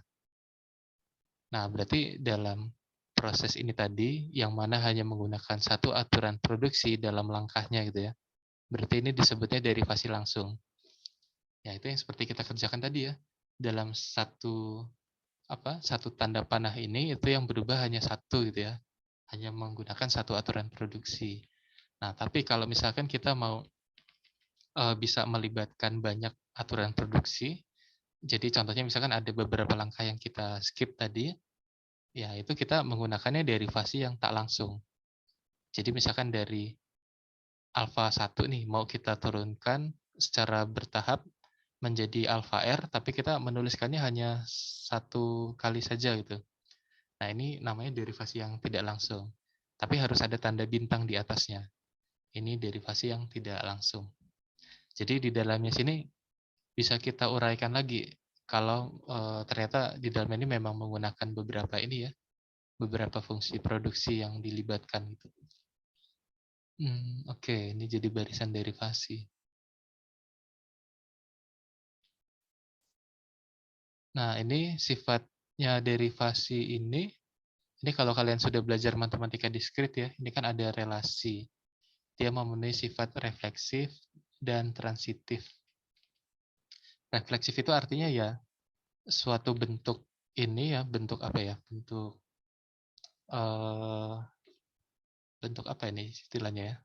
Nah, berarti dalam proses ini tadi, yang mana hanya menggunakan satu aturan produksi dalam langkahnya gitu ya, berarti ini disebutnya derivasi langsung. Ya, itu yang seperti kita kerjakan tadi ya. Dalam satu tanda panah ini, itu yang berubah hanya satu gitu ya. Hanya menggunakan satu aturan produksi. Nah, tapi kalau misalkan kita mau bisa melibatkan banyak aturan produksi, jadi contohnya misalkan ada beberapa langkah yang kita skip tadi, ya itu kita menggunakannya derivasi yang tak langsung. Jadi misalkan dari alfa 1 nih, mau kita turunkan secara bertahap menjadi alfa R, tapi kita menuliskannya hanya satu kali saja gitu. Nah, ini namanya derivasi yang tidak langsung. Tapi harus ada tanda bintang di atasnya. Ini derivasi yang tidak langsung. Jadi di dalamnya sini bisa kita uraikan lagi kalau ternyata di dalam ini memang menggunakan beberapa ini ya, beberapa fungsi produksi yang dilibatkan gitu. Oke, ini jadi barisan derivasi. Nah, ini sifatnya derivasi ini kalau kalian sudah belajar matematika diskrit ya, ini kan ada relasi. Dia memenuhi sifat refleksif dan transitif. Refleksif itu artinya ya suatu bentuk ini ya, bentuk apa ya? Bentuk apa ini istilahnya ya?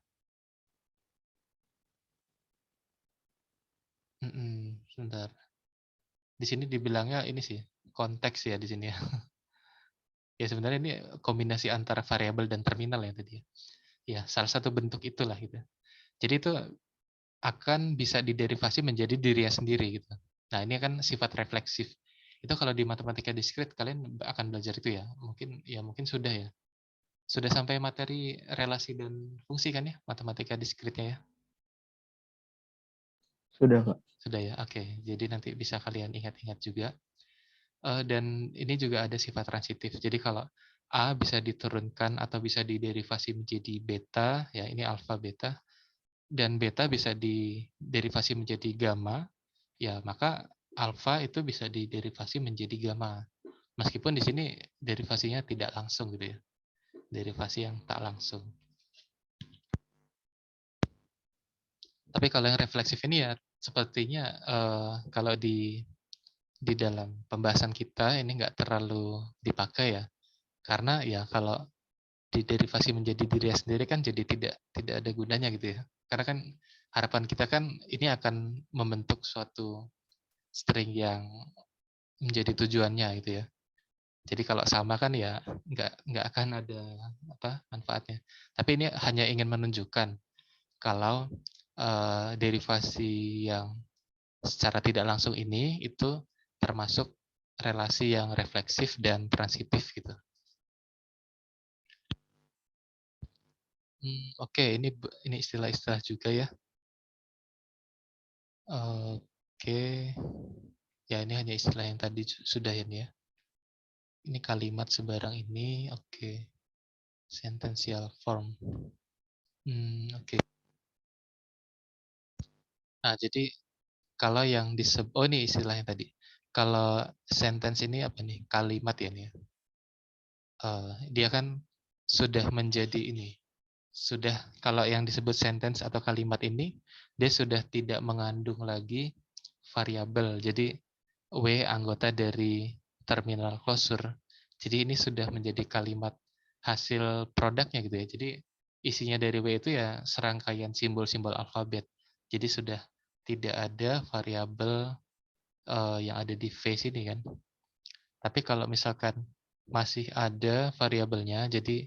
Sebentar. Di sini dibilangnya ini sih, konteks ya di sini ya. Ya sebenarnya ini kombinasi antara variabel dan terminal ya tadi ya. Ya, salah satu bentuk itulah gitu. Jadi itu akan bisa diderivasi menjadi dirinya sendiri gitu. Nah, ini kan sifat refleksif. Itu kalau di matematika diskrit kalian akan belajar itu ya. Mungkin sudah ya. Sudah sampai materi relasi dan fungsi kan ya matematika diskritnya ya. Sudah, Kak. Sudah ya. Oke. Jadi nanti bisa kalian ingat-ingat juga. Dan ini juga ada sifat transitif. Jadi kalau A bisa diturunkan atau bisa diderivasi menjadi beta, ya ini alfa beta, dan beta bisa diderivasi menjadi gamma, ya maka alfa itu bisa diderivasi menjadi gamma. Meskipun di sini derivasinya tidak langsung gitu ya. Derivasi yang tak langsung. Tapi kalau yang refleksif ini ya sepertinya kalau di dalam pembahasan kita ini nggak terlalu dipakai ya. Karena ya kalau diderivasi menjadi diri sendiri kan jadi tidak ada gunanya gitu ya. Karena kan harapan kita kan ini akan membentuk suatu string yang menjadi tujuannya gitu ya. Jadi kalau sama kan ya nggak akan ada manfaatnya. Tapi ini hanya ingin menunjukkan kalau derivasi yang secara tidak langsung ini itu termasuk relasi yang refleksif dan transitif gitu. Oke, ini istilah-istilah juga ya. Oke, ya ini hanya istilah yang tadi sudah ya. Ini kalimat sebarang ini, oke. Sentential form. Oke. Nah, jadi kalau yang disebut, ini istilahnya tadi. Kalau sentence ini apa nih? Kalimat ya nih. Dia kan sudah menjadi ini. Sudah kalau yang disebut sentence atau kalimat ini, dia sudah tidak mengandung lagi variabel. Jadi W anggota dari terminal closure. Jadi ini sudah menjadi kalimat hasil produknya gitu ya. Jadi isinya dari W itu ya serangkaian simbol-simbol alfabet. Jadi sudah tidak ada variabel yang ada di face ini kan. Tapi kalau misalkan masih ada variabelnya, jadi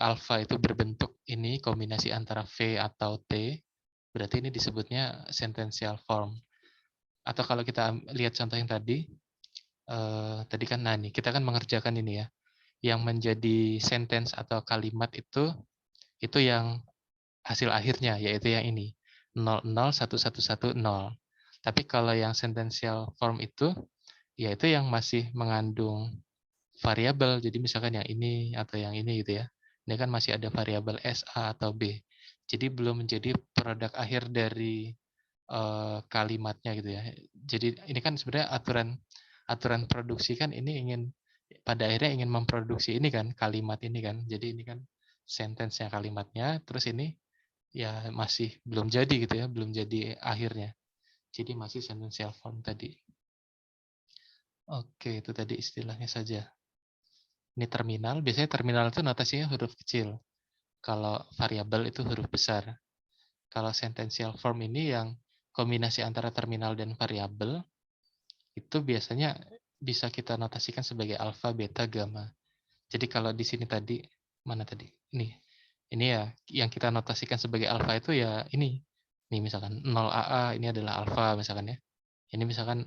alpha itu berbentuk ini kombinasi antara V atau T, berarti ini disebutnya sentential form. Atau kalau kita lihat contoh yang tadi kan, nah nih kita kan mengerjakan ini ya, yang menjadi sentence atau kalimat itu yang hasil akhirnya, yaitu yang ini. 001110. Tapi kalau yang sentential form itu, yaitu yang masih mengandung variabel. Jadi misalkan yang ini atau yang ini gitu ya. Ini kan masih ada variabel S, A, atau B. Jadi belum menjadi produk akhir dari kalimatnya gitu ya. Jadi ini kan sebenarnya aturan produksi kan ini pada akhirnya ingin memproduksi ini kan, kalimat ini kan. Jadi ini kan sentence-nya kalimatnya, terus ini ya masih belum jadi gitu ya, belum jadi akhirnya. Jadi masih sentential form tadi. Oke, itu tadi istilahnya saja. Ini terminal, biasanya terminal itu notasinya huruf kecil. Kalau variabel itu huruf besar. Kalau sentential form ini yang kombinasi antara terminal dan variabel, itu biasanya bisa kita notasikan sebagai alfa, beta, gamma. Jadi kalau di sini tadi, mana tadi? Ini ya, yang kita notasikan sebagai alfa itu ya ini. Nih misalkan 0 AA, ini adalah alfa misalkan ya. Ini misalkan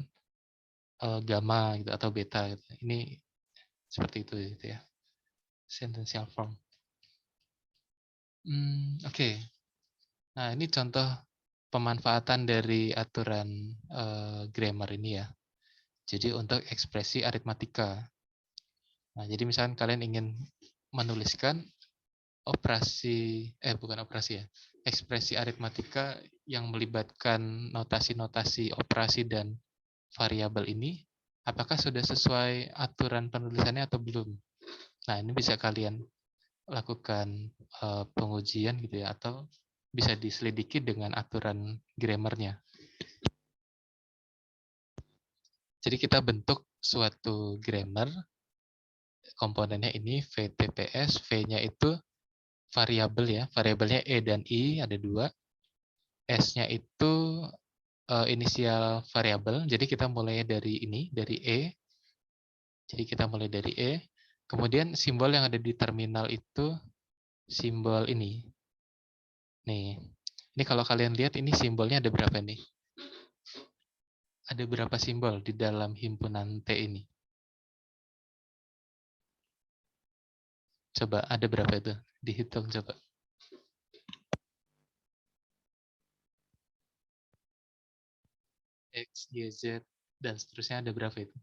gamma gitu atau beta gitu. Ini seperti itu gitu ya. Sentential form. Oke. Nah, ini contoh pemanfaatan dari aturan grammar ini ya. Jadi untuk ekspresi aritmatika. Nah, jadi misalkan kalian ingin menuliskan ekspresi aritmatika yang melibatkan notasi-notasi operasi dan variabel ini, apakah sudah sesuai aturan penulisannya atau belum? Nah, ini bisa kalian lakukan pengujian gitu ya, atau bisa diselidiki dengan aturan grammarnya. Jadi kita bentuk suatu grammar, komponennya ini VTPS, V-nya itu variabel ya, variabelnya E dan I ada 2, S-nya itu inisial variabel, jadi kita mulai dari ini, dari E, jadi kita mulai dari E, kemudian simbol yang ada di terminal itu simbol ini. Nih, ini kalau kalian lihat ini simbolnya ada berapa nih? Ada berapa simbol di dalam himpunan T ini? Coba ada berapa itu? Dihitung coba. X, Y, Z, dan seterusnya ada berapa itu?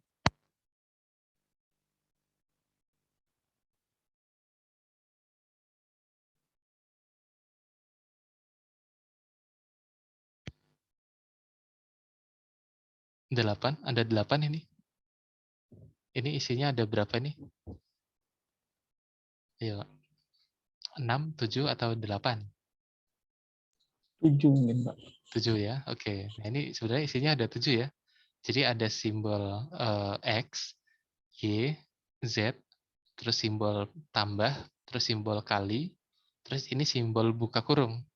Delapan, ada 8 ini. Ini isinya ada berapa nih? Ayo, 6, 7, atau 8? 7 mungkin, Pak. 7 ya, oke. Nah ini sebenarnya isinya ada 7 ya. Jadi ada simbol X, Y, Z, terus simbol tambah, terus simbol kali, terus ini simbol buka kurung,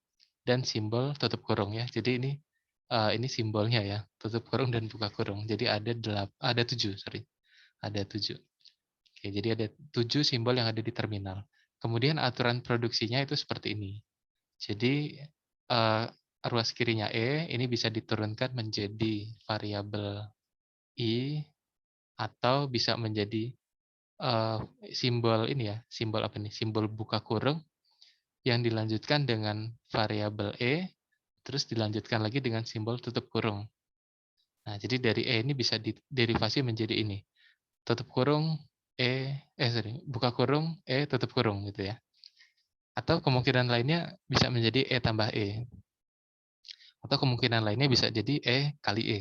dan simbol tutup kurung ya. Jadi ini simbolnya ya, tutup kurung dan buka kurung. Jadi ada 7, sorry. Ada 7. Oke, jadi ada 7 simbol yang ada di terminal. Kemudian aturan produksinya itu seperti ini. Jadi ruas kirinya E ini bisa diturunkan menjadi variabel I atau bisa menjadi simbol ini ya, simbol apa nih? Simbol buka kurung yang dilanjutkan dengan variabel E, terus dilanjutkan lagi dengan simbol tutup kurung. Nah, jadi dari E ini bisa diderivasi menjadi ini. Tutup kurung buka kurung E tutup kurung gitu ya. Atau kemungkinan lainnya bisa menjadi E tambah E. Atau kemungkinan lainnya bisa jadi E kali E.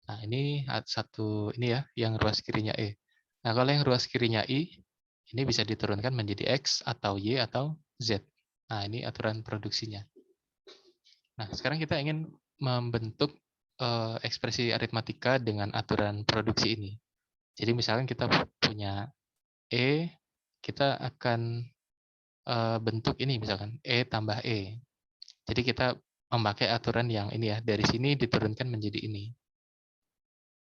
Nah, ini satu ini ya, yang ruas kirinya E. Nah, kalau yang ruas kirinya I, ini bisa diturunkan menjadi X atau Y atau Z. Nah, ini aturan produksinya. Nah, sekarang kita ingin membentuk ekspresi aritmatika dengan aturan produksi ini. Jadi misalkan kita punya E, kita akan bentuk ini misalkan E tambah E. Jadi kita memakai aturan yang ini ya, dari sini diturunkan menjadi ini.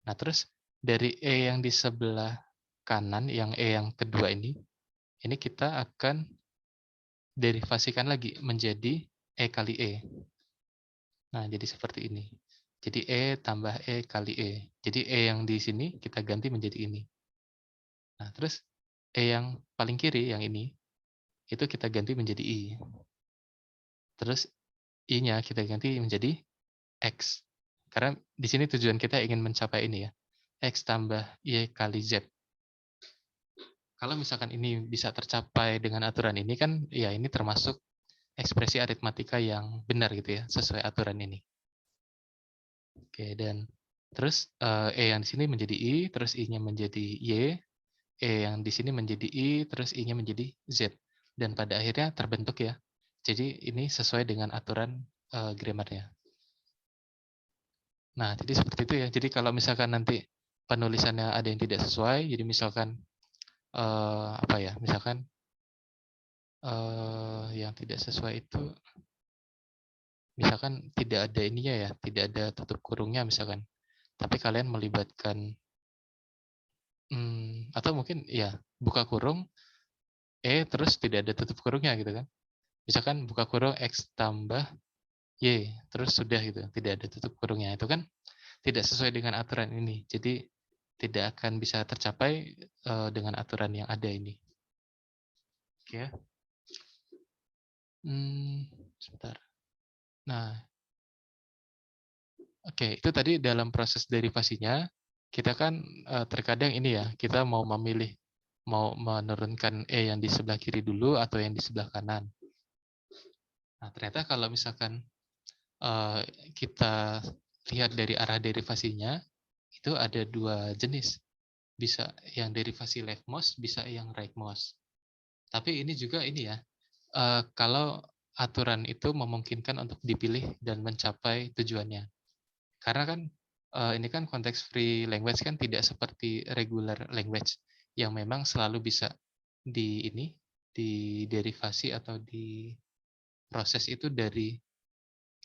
Nah, terus dari E yang di sebelah kanan, yang E yang kedua ini kita akan derivasikan lagi menjadi E kali E. Nah, jadi seperti ini. Jadi E tambah E kali E. Jadi E yang di sini kita ganti menjadi ini. Nah, terus E yang paling kiri, yang ini, itu kita ganti menjadi I. Terus I-nya kita ganti menjadi X. Karena di sini tujuan kita ingin mencapai ini ya. X tambah Y kali Z. Kalau misalkan ini bisa tercapai dengan aturan ini kan, ya ini termasuk ekspresi aritmatika yang benar gitu ya, sesuai aturan ini. Oke, dan terus E yang di sini menjadi I, terus I-nya menjadi Y, E yang di sini menjadi I, terus I-nya menjadi Z. Dan pada akhirnya terbentuk ya. Jadi ini sesuai dengan aturan grammarnya. Nah, jadi seperti itu ya. Jadi kalau misalkan nanti penulisannya ada yang tidak sesuai, jadi misalkan apa ya? Misalkan yang tidak sesuai itu, misalkan tidak ada ininya ya, tidak ada tutup kurungnya misalkan. Tapi kalian melibatkan atau mungkin ya buka kurung terus tidak ada tutup kurungnya gitu kan. Misalkan buka kurung X tambah Y terus sudah gitu, tidak ada tutup kurungnya. Itu kan tidak sesuai dengan aturan ini. Jadi tidak akan bisa tercapai dengan aturan yang ada ini. Oke ya. Sebentar. Nah, oke, itu tadi dalam proses derivasinya kita kan terkadang ini ya, kita mau memilih mau menurunkan E yang di sebelah kiri dulu atau yang di sebelah kanan. Nah, ternyata kalau misalkan kita lihat dari arah derivasinya, itu ada dua jenis. Bisa yang derivasi leftmost, bisa yang rightmost. Tapi ini juga ini ya, kalau aturan itu memungkinkan untuk dipilih dan mencapai tujuannya. Karena kan ini kan konteks free language kan tidak seperti regular language yang memang selalu bisa diderivasi atau diproses itu dari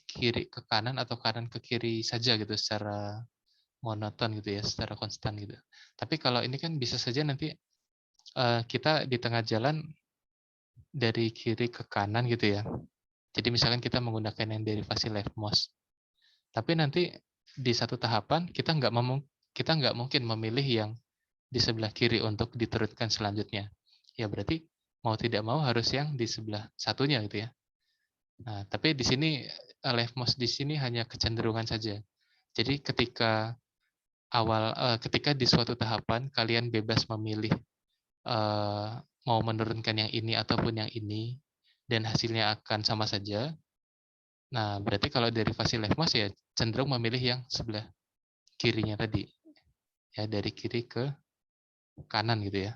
kiri ke kanan atau kanan ke kiri saja gitu secara monoton gitu ya, secara konstan gitu. Tapi kalau ini kan bisa saja nanti kita di tengah jalan dari kiri ke kanan gitu ya. Jadi misalkan kita menggunakan yang derivasi leftmost. Tapi nanti di satu tahapan kita nggak mungkin memilih yang di sebelah kiri untuk diturunkan selanjutnya. Ya berarti mau tidak mau harus yang di sebelah satunya gitu ya. Nah, tapi di sini leftmost di sini hanya kecenderungan saja. Jadi ketika di suatu tahapan kalian bebas memilih mau menurunkan yang ini ataupun yang ini dan hasilnya akan sama saja. Nah, berarti kalau derivasi leftmost ya cenderung memilih yang sebelah kirinya tadi. Ya, dari kiri ke kanan gitu ya.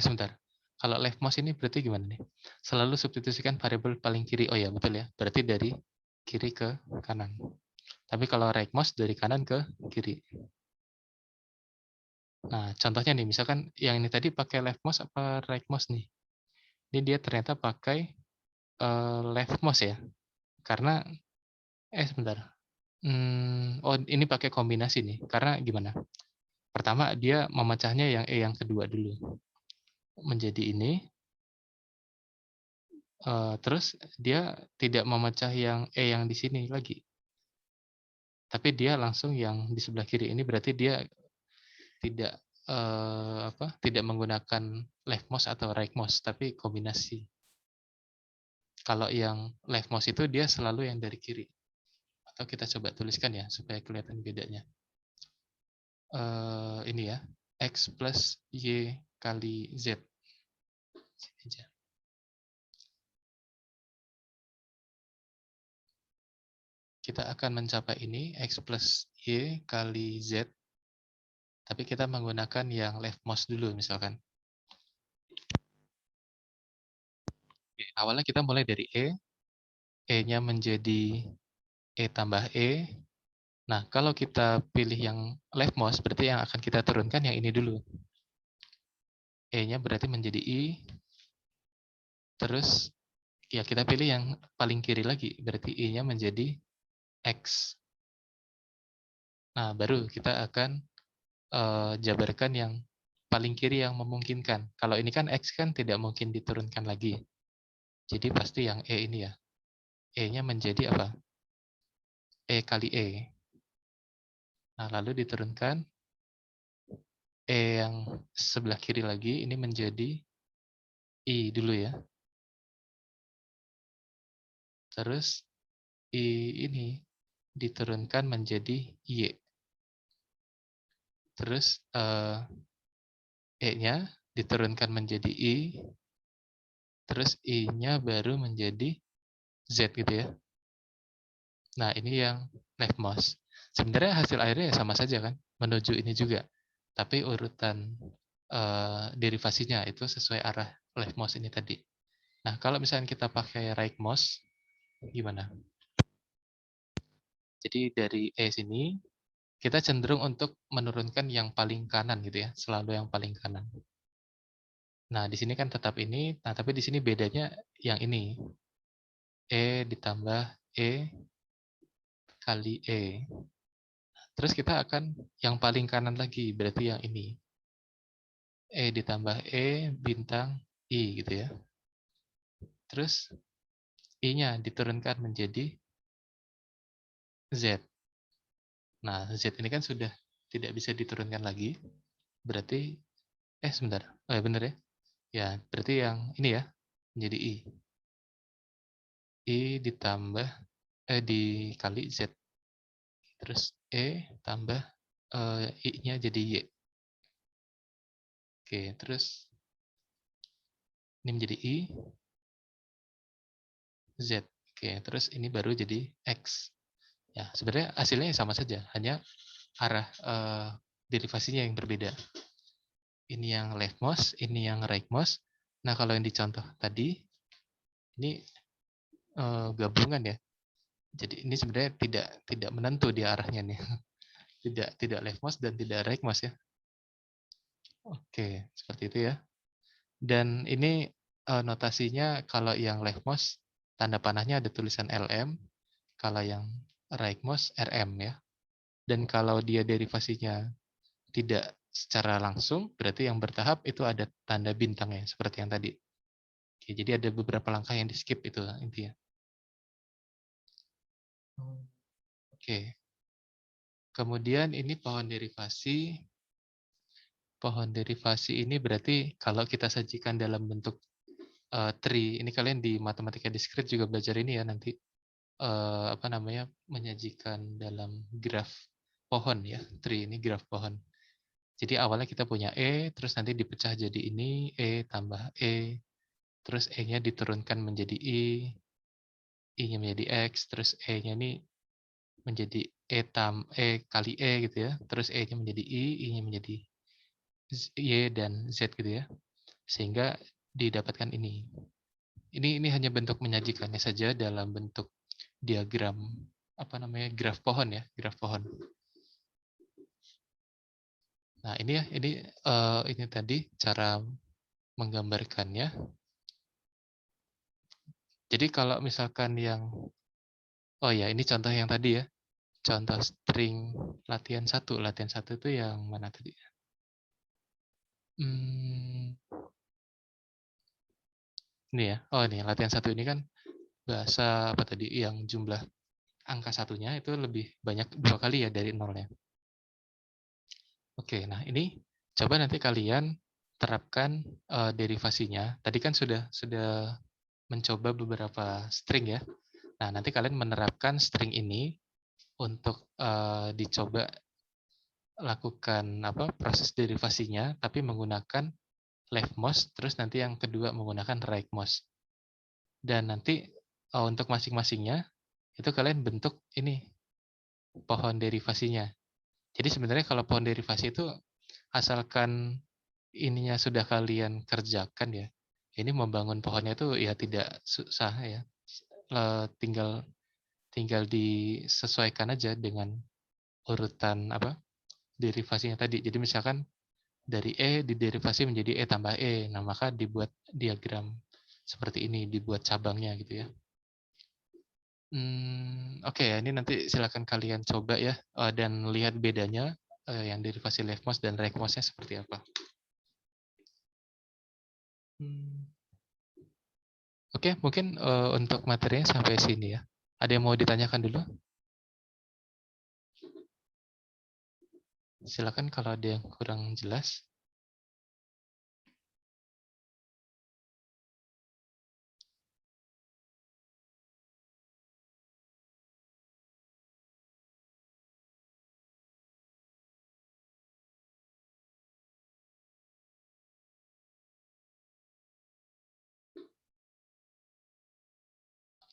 Sebentar. Kalau leftmost ini berarti gimana nih? Selalu substitusikan variabel paling kiri. Oh ya, betul ya. Berarti dari kiri ke kanan. Tapi kalau rightmost dari kanan ke kiri. Nah, contohnya nih, misalkan yang ini tadi pakai leftmost apa rightmost nih? Ini dia ternyata pakai leftmost ya. Karena sebentar. Oh, ini pakai kombinasi nih. Karena gimana? Pertama, dia memecahnya yang yang kedua dulu. Menjadi ini. Terus dia tidak memecah yang yang di sini lagi. Tapi dia langsung yang di sebelah kiri ini berarti dia tidak tidak menggunakan leftmost atau rightmost, tapi kombinasi. Kalau yang leftmost itu dia selalu yang dari kiri. Atau kita coba tuliskan ya supaya kelihatan bedanya. Ini ya, X plus Y kali Z. Sini aja. Kita akan mencapai ini, X plus Y kali Z. Tapi kita menggunakan yang leftmost dulu misalkan. Oke, awalnya kita mulai dari E-nya menjadi E tambah E. Nah, kalau kita pilih yang leftmost, berarti yang akan kita turunkan yang ini dulu. E-nya berarti menjadi I, terus ya kita pilih yang paling kiri lagi, berarti I-nya menjadi X. Nah, baru kita akan jabarkan yang paling kiri yang memungkinkan. Kalau ini kan X kan tidak mungkin diturunkan lagi. Jadi pasti yang E ini ya. E-nya menjadi apa? E kali E. Nah, lalu diturunkan yang sebelah kiri lagi ini menjadi I dulu ya. terus I ini diturunkan menjadi Y. Terus E-nya diturunkan menjadi I, terus I-nya baru menjadi Z gitu ya. Nah, ini yang leftmost. Sebenarnya hasil akhirnya ya sama saja kan, menuju ini juga. Tapi urutan derivasinya itu sesuai arah leftmost ini tadi. Nah, kalau misalnya kita pakai rightmost, gimana? Jadi dari E sini, kita cenderung untuk menurunkan yang paling kanan gitu ya, selalu yang paling kanan. Nah, di sini kan tetap ini, nah tapi di sini bedanya yang ini. E ditambah E kali E. Terus kita akan yang paling kanan lagi, berarti yang ini. E ditambah E bintang I gitu ya. Terus I-nya diturunkan menjadi Z. Nah, Z ini kan sudah tidak bisa diturunkan lagi. Berarti, sebentar. Oh ya benar ya. Ya, berarti yang ini ya, menjadi I. I ditambah, dikali Z. Terus E tambah I-nya jadi Y. Oke, terus ini menjadi I, Z. Oke, terus ini baru jadi X. Ya, sebenarnya hasilnya sama saja, hanya arah derivasinya yang berbeda. Ini yang leftmost, ini yang rightmost. Nah, kalau yang dicontoh tadi, ini gabungan ya. Jadi ini sebenarnya tidak menentu di arahnya nih. Tidak leftmost dan tidak rightmost ya. Oke, seperti itu ya. Dan ini notasinya kalau yang leftmost tanda panahnya ada tulisan LM, kalau yang rightmost RM ya. Dan kalau dia derivasinya tidak secara langsung, berarti yang bertahap itu ada tanda bintangnya seperti yang tadi. Oke, jadi ada beberapa langkah yang di skip itu intinya. Oke. Kemudian ini pohon derivasi. Pohon derivasi ini berarti kalau kita sajikan dalam bentuk tree, ini kalian di matematika diskrit juga belajar ini ya nanti apa namanya menyajikan dalam graf pohon ya, tree ini graf pohon. Jadi awalnya kita punya E, terus nanti dipecah jadi ini E tambah E, terus E-nya diturunkan menjadi I, I-nya menjadi X, terus E-nya ini menjadi E kali E gitu ya, terus E-nya menjadi I, I-nya menjadi Y dan Z gitu ya, sehingga didapatkan ini. Ini hanya bentuk menyajikannya saja dalam bentuk diagram apa namanya graf pohon ya, graf pohon. Nah ini ya, ini tadi cara menggambarkannya. Jadi kalau misalkan yang, oh ya ini contoh yang tadi ya, contoh string latihan 1. Latihan 1 itu yang mana tadi? Ini ya, oh ini latihan 1 ini kan bahasa apa tadi yang jumlah angka satunya itu lebih banyak 2 kali ya dari nolnya. Oke, nah ini coba nanti kalian terapkan derivasinya. Tadi kan sudah mencoba beberapa string ya. Nah, nanti kalian menerapkan string ini untuk dicoba lakukan proses derivasinya, tapi menggunakan leftmost, terus nanti yang kedua menggunakan rightmost. Dan nanti untuk masing-masingnya itu kalian bentuk ini pohon derivasinya. Jadi sebenarnya kalau pohon derivasi itu asalkan ininya sudah kalian kerjakan ya, ini membangun pohonnya itu ya tidak susah ya, tinggal disesuaikan aja dengan urutan derivasinya tadi. Jadi misalkan dari E diderivasi menjadi E tambah E, nah maka dibuat diagram seperti ini, dibuat cabangnya gitu ya. Oke ya, ini nanti silakan kalian coba ya dan lihat bedanya yang derivasi leftmost dan rightmostnya seperti apa. Oke, mungkin untuk materinya sampai sini ya. Ada yang mau ditanyakan dulu? Silakan kalau ada yang kurang jelas.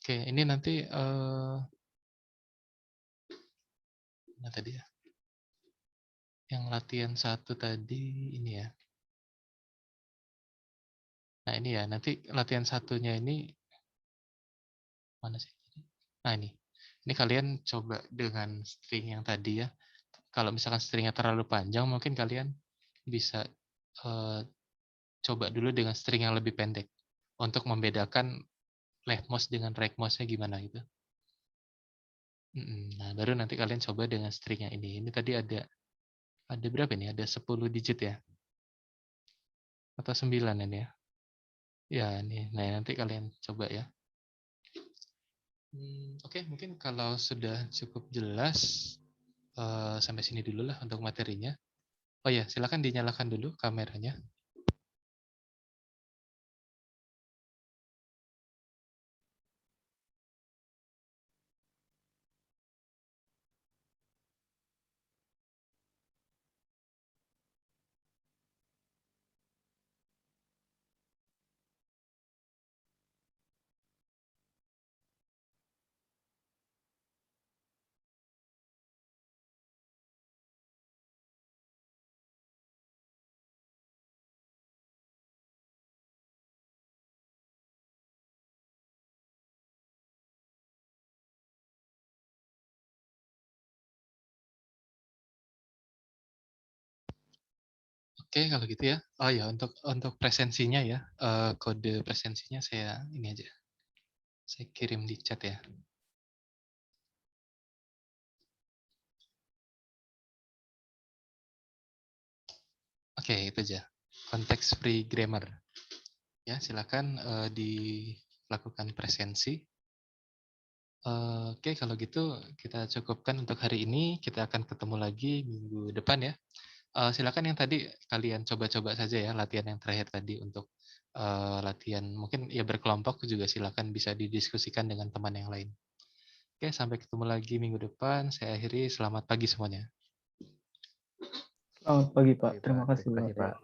Oke, ini nanti mana tadi ya? Yang latihan 1 tadi ini ya. Nah, ini ya, nanti latihan satunya ini mana sih? Nah, ini. Ini kalian coba dengan string yang tadi ya. Kalau misalkan stringnya terlalu panjang, mungkin kalian bisa coba dulu dengan string yang lebih pendek untuk membedakan leftmost dengan rightmost-nya gimana gitu. Nah, baru nanti kalian coba dengan string yang ini. Ini tadi ada berapa nih? Ada 10 digit ya? Atau 9 ini ya? Ya, ini. Nah, nanti kalian coba ya. Oke, mungkin kalau sudah cukup jelas, sampai sini dulu lah untuk materinya. Oh ya, silakan dinyalakan dulu kameranya. Oke, kalau gitu ya. Oh ya, untuk presensinya ya, kode presensinya saya ini aja. Saya kirim di chat ya. Oke, itu aja. Context free grammar. Ya, silakan dilakukan presensi. Oke, kalau gitu kita cukupkan untuk hari ini. Kita akan ketemu lagi minggu depan ya. Silakan yang tadi kalian coba-coba saja ya latihan yang terakhir tadi untuk latihan mungkin ya berkelompok juga silakan bisa didiskusikan dengan teman yang lain. Oke, sampai ketemu lagi minggu depan. Saya akhiri. Selamat pagi semuanya. Selamat pagi, Pak. Oke, Terima Pak. kasih, Terima Pak. kasih, Pak.